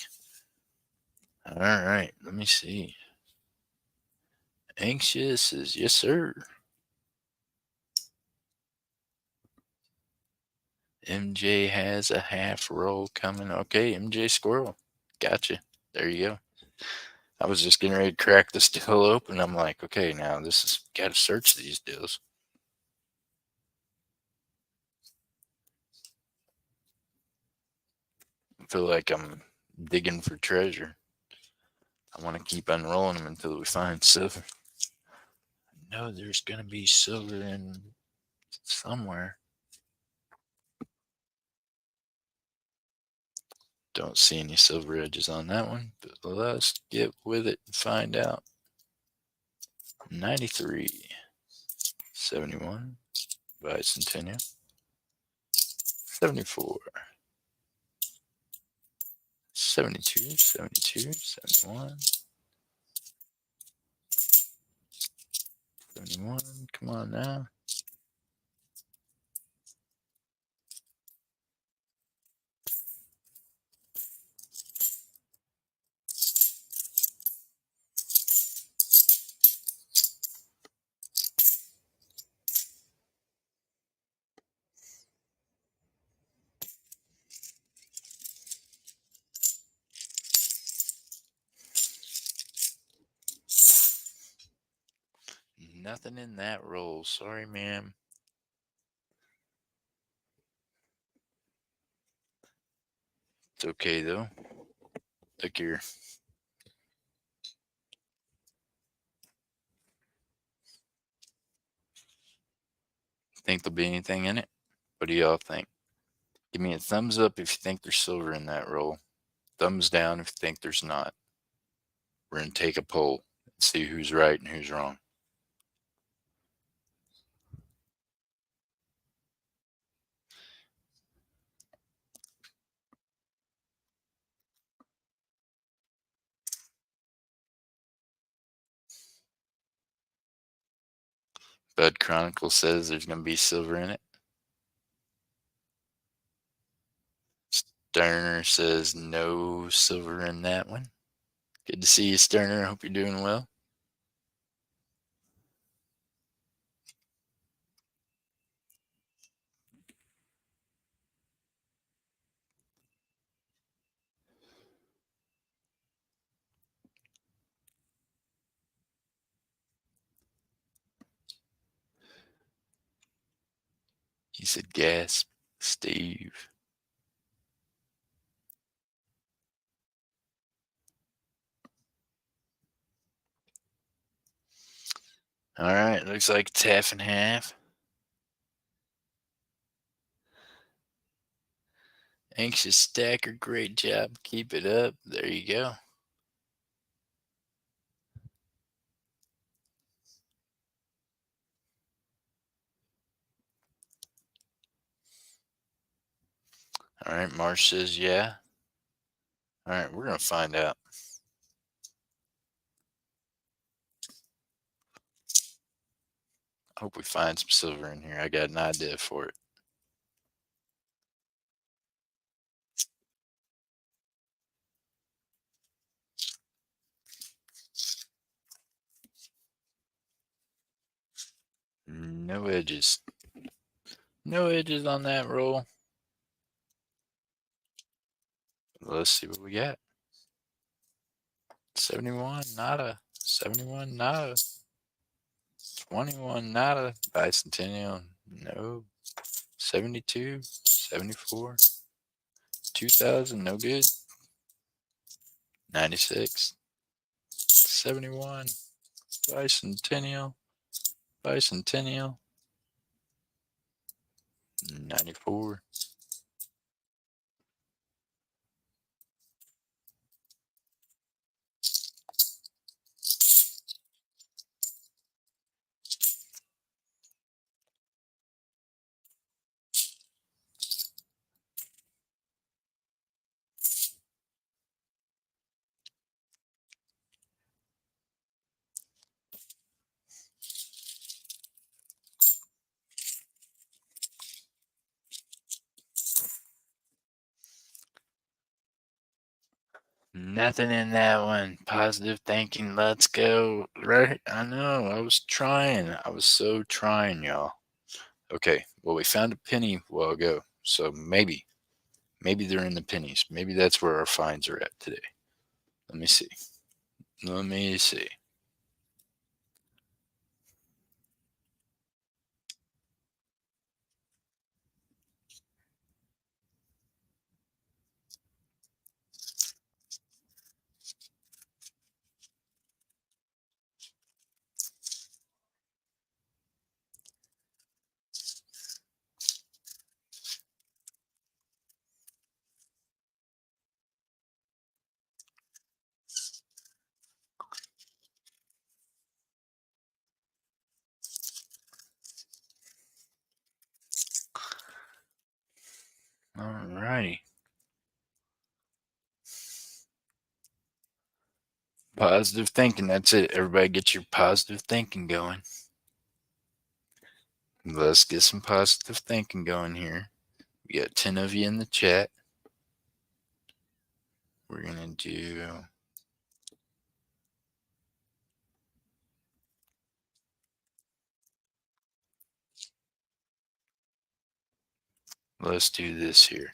All right, let me see. Anxious is yes, sir. MJ has a half roll coming. Okay, MJ Squirrel. Gotcha. There you go. I was just getting ready to crack this deal open. I'm like, okay, now this is got to search these deals. I feel like I'm digging for treasure. I want to keep unrolling them until we find silver. I know there's going to be silver in somewhere. Don't see any silver edges on that one, but let's get with it and find out. 93, 71, bicentennial, 74, 72, 72, 71, 71. Come on now. Nothing in that roll. Sorry, ma'am. It's okay, though. Look here. Think there'll be anything in it? What do y'all think? Give me a thumbs up if you think there's silver in that roll. Thumbs down if you think there's not. We're going to take a poll and see who's right and who's wrong. Bud Chronicle says there's going to be silver in it. Sterner says no silver in that one. Good to see you, Sterner. I hope you're doing well. He said gasp, Steve. All right, looks like it's half and half. Anxious Stacker, great job. Keep it up. There you go. All right, Marsh says yeah. All right, we're going to find out. Hope we find some silver in here. I got an idea for it. No edges. No edges on that roll. Let's see what we got. 71, nada. 71, nada. 21, nada. Bicentennial, no. 72, 74, 2000, no good. 96, 71, bicentennial, bicentennial, 94. Nothing in that one. Positive thinking. Let's go. Right? I know. I was trying. I was so trying, y'all. Okay. Well, we found a penny a while ago. So maybe they're in the pennies. Maybe that's where our finds are at today. Let me see. Let me see. All righty. Positive thinking. That's it. Everybody get your positive thinking going. Let's get some positive thinking going here. We got 10 of you in the chat. We're going to do. Let's do this here.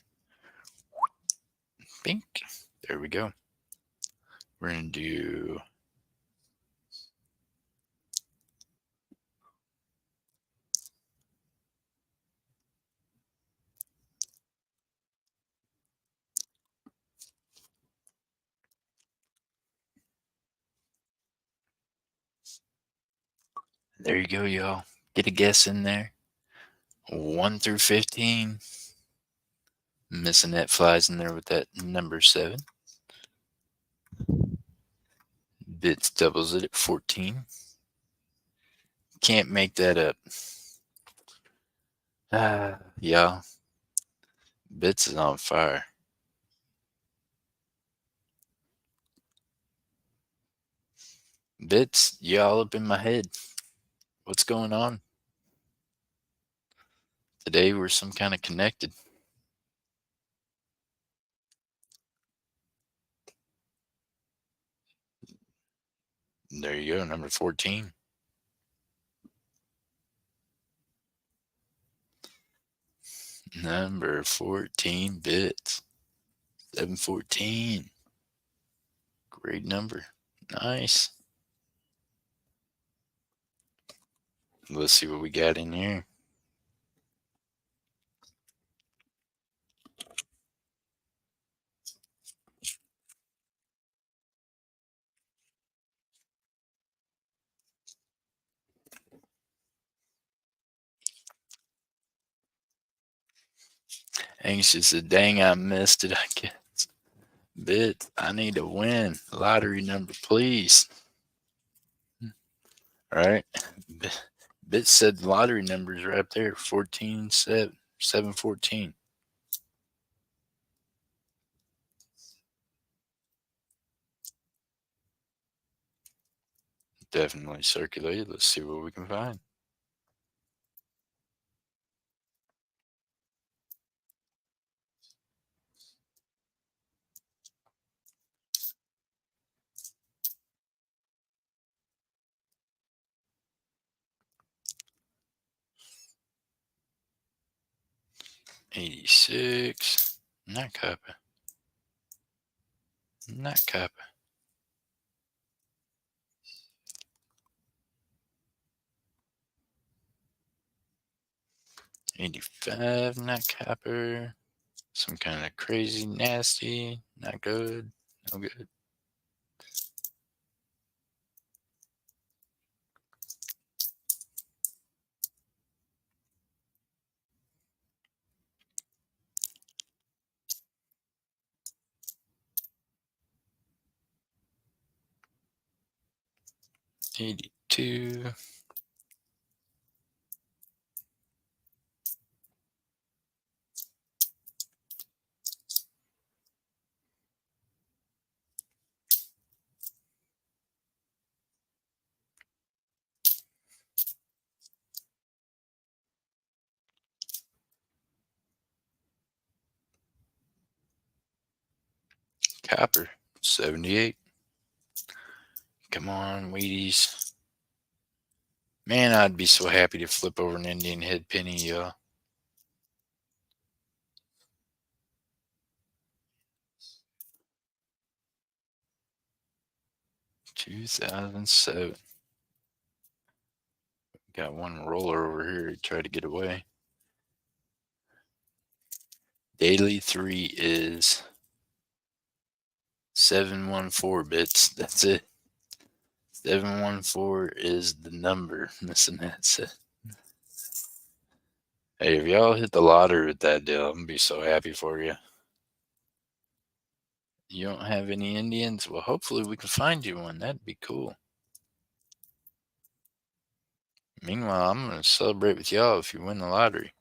Bink. There we go. We're going to do. There you go, y'all. Get a guess in there. 1 through 15. Missing that flies in there with that number 7. Bits doubles it at 14. Can't make that up. Y'all. Bits is on fire. Bits, y'all up in my head. What's going on? Today we're some kind of connected. There you go, number 14. Number 14 bits. 714. Great number. Nice. Let's see what we got in here. Anxious said, dang, I missed it, I guess. Bit, I need to win. Lottery number, please. All right. Bit said the lottery numbers right up there 14, 7, 714. Definitely circulated. Let's see what we can find. $86. Not copy. Not copy. 85. Not copper. Some kind of crazy nasty. Not good. No good. 82. Copper. 78. Come on, Wheaties. Man, I'd be so happy to flip over an Indian head penny, y'all. 2007. Got one roller over here. Try to get away. Daily 3 is 714 bits. That's it. 714 is the number. Missing that's it. Hey, if y'all hit the lottery with that deal, I'm gonna be so happy for you. You don't have any Indians? Well, hopefully we can find you one. That'd be cool. Meanwhile, I'm gonna celebrate with y'all if you win the lottery.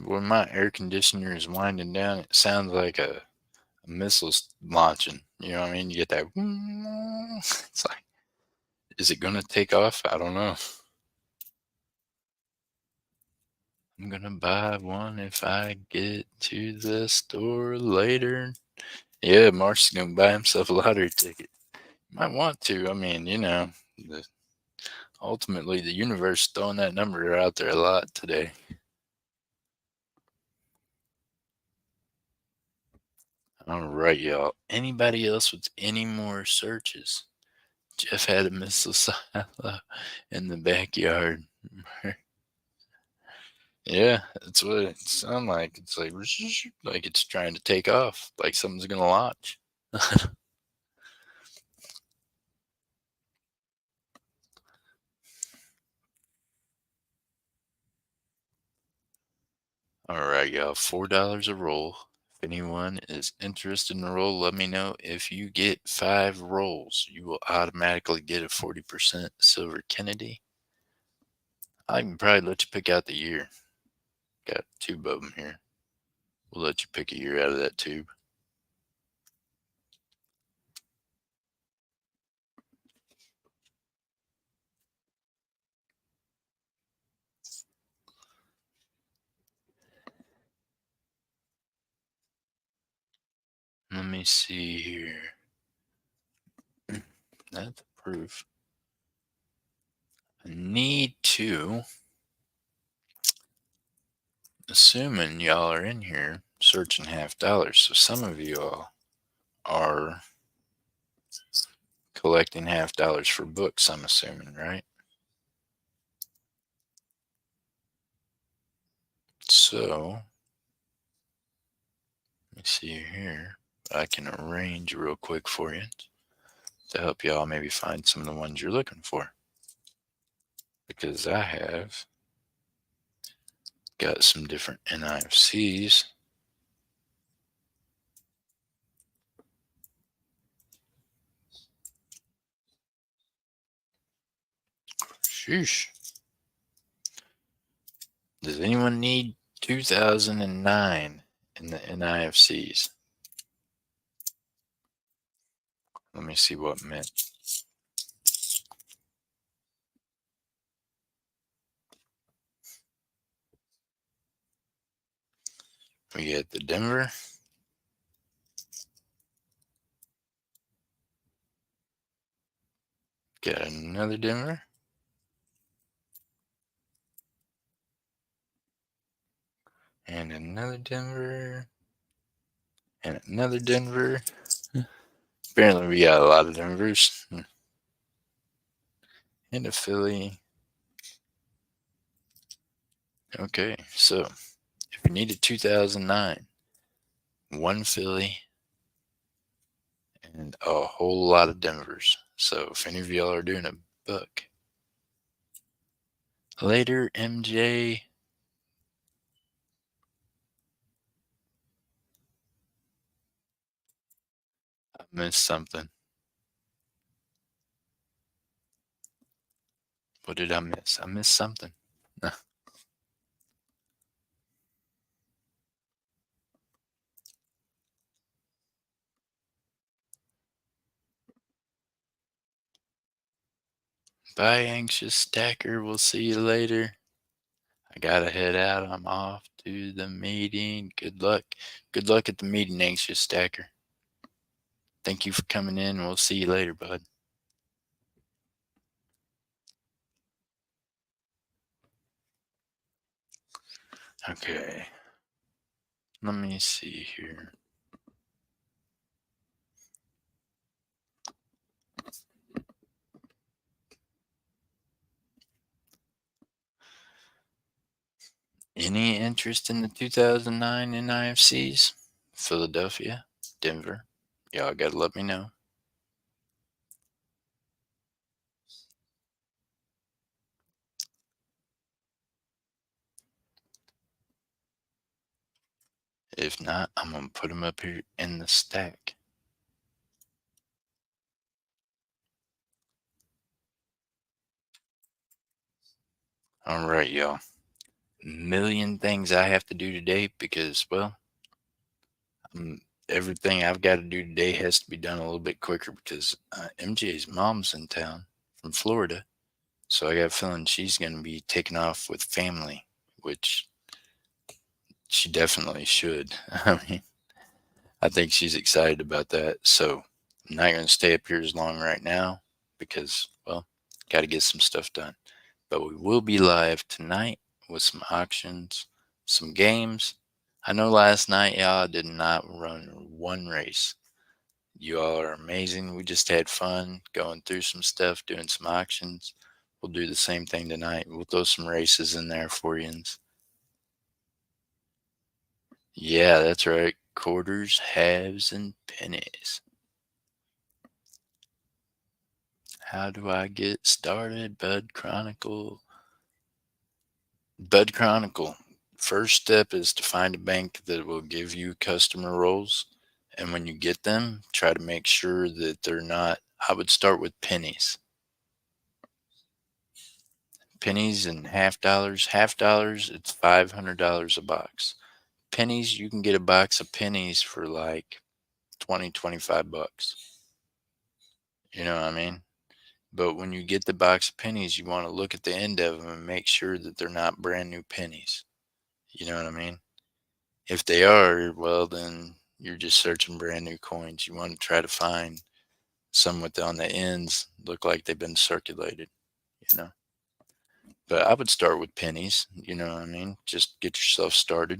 When my air conditioner is winding down, it sounds like a missile's launching. You know what I mean? You get that. It's like, is it gonna take off? I don't know. I'm gonna buy one if I get to the store later. Yeah, Mark's gonna buy himself a lottery ticket. Might want to. I mean, the, ultimately the universe throwing that number out there a lot today. All right, y'all. Anybody else with any more searches? Jeff had a missile silo in the backyard. Yeah, that's what it sounds like. It's like it's trying to take off, like something's gonna launch. All right, y'all. $4 a roll. If anyone is interested in a roll, let me know. If you get 5 rolls, you will automatically get a 40% Silver Kennedy. I can probably let you pick out the year. Got a tube of them here. We'll let you pick a year out of that tube. me see here. That's the proof. I need to, assuming y'all are in here searching $half, so some of you all are collecting $half for books, I'm assuming, right? So, let me see here. I can arrange real quick for you to help y'all maybe find some of the ones you're looking for. Because I have got some different NIFCs. Sheesh. Does anyone need 2009 in the NIFCs? Let me see what meant. We got the Denver. Got another Denver. And another Denver. And another Denver. Apparently we got a lot of Denvers. And a Philly. Okay, so if you need a 2009, one Philly, and a whole lot of Denvers. So if any of y'all are doing a book later, MJ. I missed something. What did I miss? I missed something. Bye, anxious stacker. We'll see you later. I gotta head out. I'm off to the meeting. Good luck. Good luck at the meeting, anxious stacker. Thank you for coming in. We'll see you later, bud. Okay. Let me see here. Any interest in the 2009 NIFCs? Philadelphia, Denver. Y'all gotta let me know. If not, I'm gonna put them up here in the stack. All right, y'all. Million things I have to do today because, well, everything I've got to do today has to be done a little bit quicker because MJ's mom's in town from Florida. So I got a feeling she's going to be taking off with family, which she definitely should. I mean, I think she's excited about that. So I'm not going to stay up here as long right now because, well, got to get some stuff done. But we will be live tonight with some auctions, some games. I know last night y'all did not run one race. You all are amazing. We just had fun going through some stuff, doing some auctions. We'll do the same thing tonight. We'll throw some races in there for you. Yeah, that's right. Quarters, halves, and pennies. How do I get started, Bud Chronicle? Bud Chronicle. First step is to find a bank that will give you customer rolls. And when you get them, try to make sure that they're not. I would start with pennies. Pennies and $half. $half, it's $500 a box. Pennies, you can get a box of pennies for like 20, 25 bucks. You know what I mean? But when you get the box of pennies, you want to look at the end of them and make sure that they're not brand new pennies. You know what I mean? If they are, well, then you're just searching brand new coins. You want to try to find some with on the ends look like they've been circulated, you know. But I would start with pennies, you know what I mean? Just get yourself started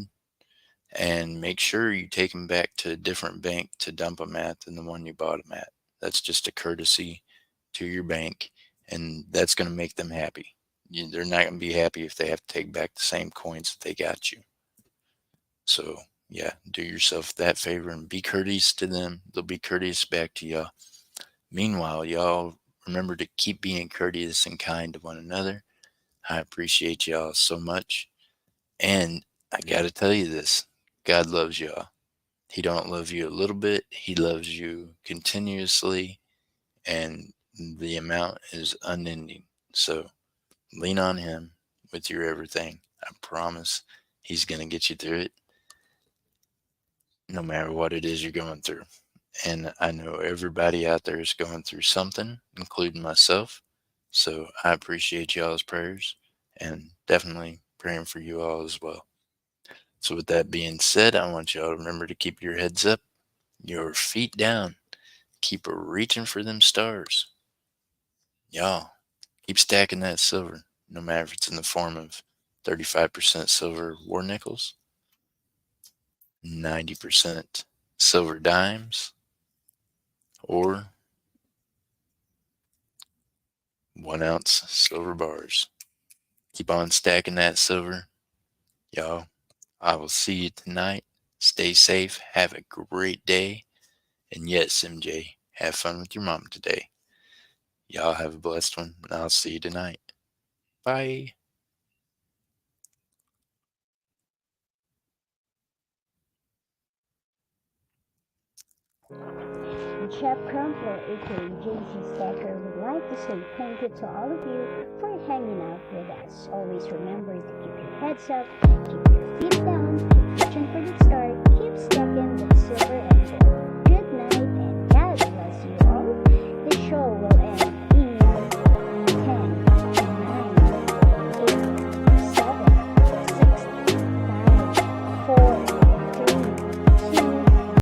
and make sure you take them back to a different bank to dump them at than the one you bought them at. That's just a courtesy to your bank, and that's going to make them happy. They're not going to be happy if they have to take back the same coins that they got you. So, yeah, do yourself that favor and be courteous to them. They'll be courteous back to y'all. Meanwhile, y'all remember to keep being courteous and kind to one another. I appreciate y'all so much. And I got to tell you this, God loves y'all. He don't love you a little bit. He loves you continuously, and the amount is unending. So lean on him with your everything. I promise he's going to get you through it no matter what it is you're going through. And I know everybody out there is going through something, including myself. So I appreciate y'all's prayers and definitely praying for you all as well. So with that being said, I want y'all to remember to keep your heads up, your feet down, keep reaching for them stars. Y'all, keep stacking that silver, no matter if it's in the form of 35% silver war nickels, 90% silver dimes, or 1 ounce silver bars. Keep on stacking that silver. Y'all, I will see you tonight. Stay safe. Have a great day. And yes, MJ, have fun with your mom today. Y'all have a blessed one, and I'll see you tonight. Bye. Jeff Crumpler, aka JC Stacker, would like to say thank you to all of you for hanging out with us. Always remember to keep your heads up, keep your feet down, keep reaching for the start, keep stacking that silver and gold.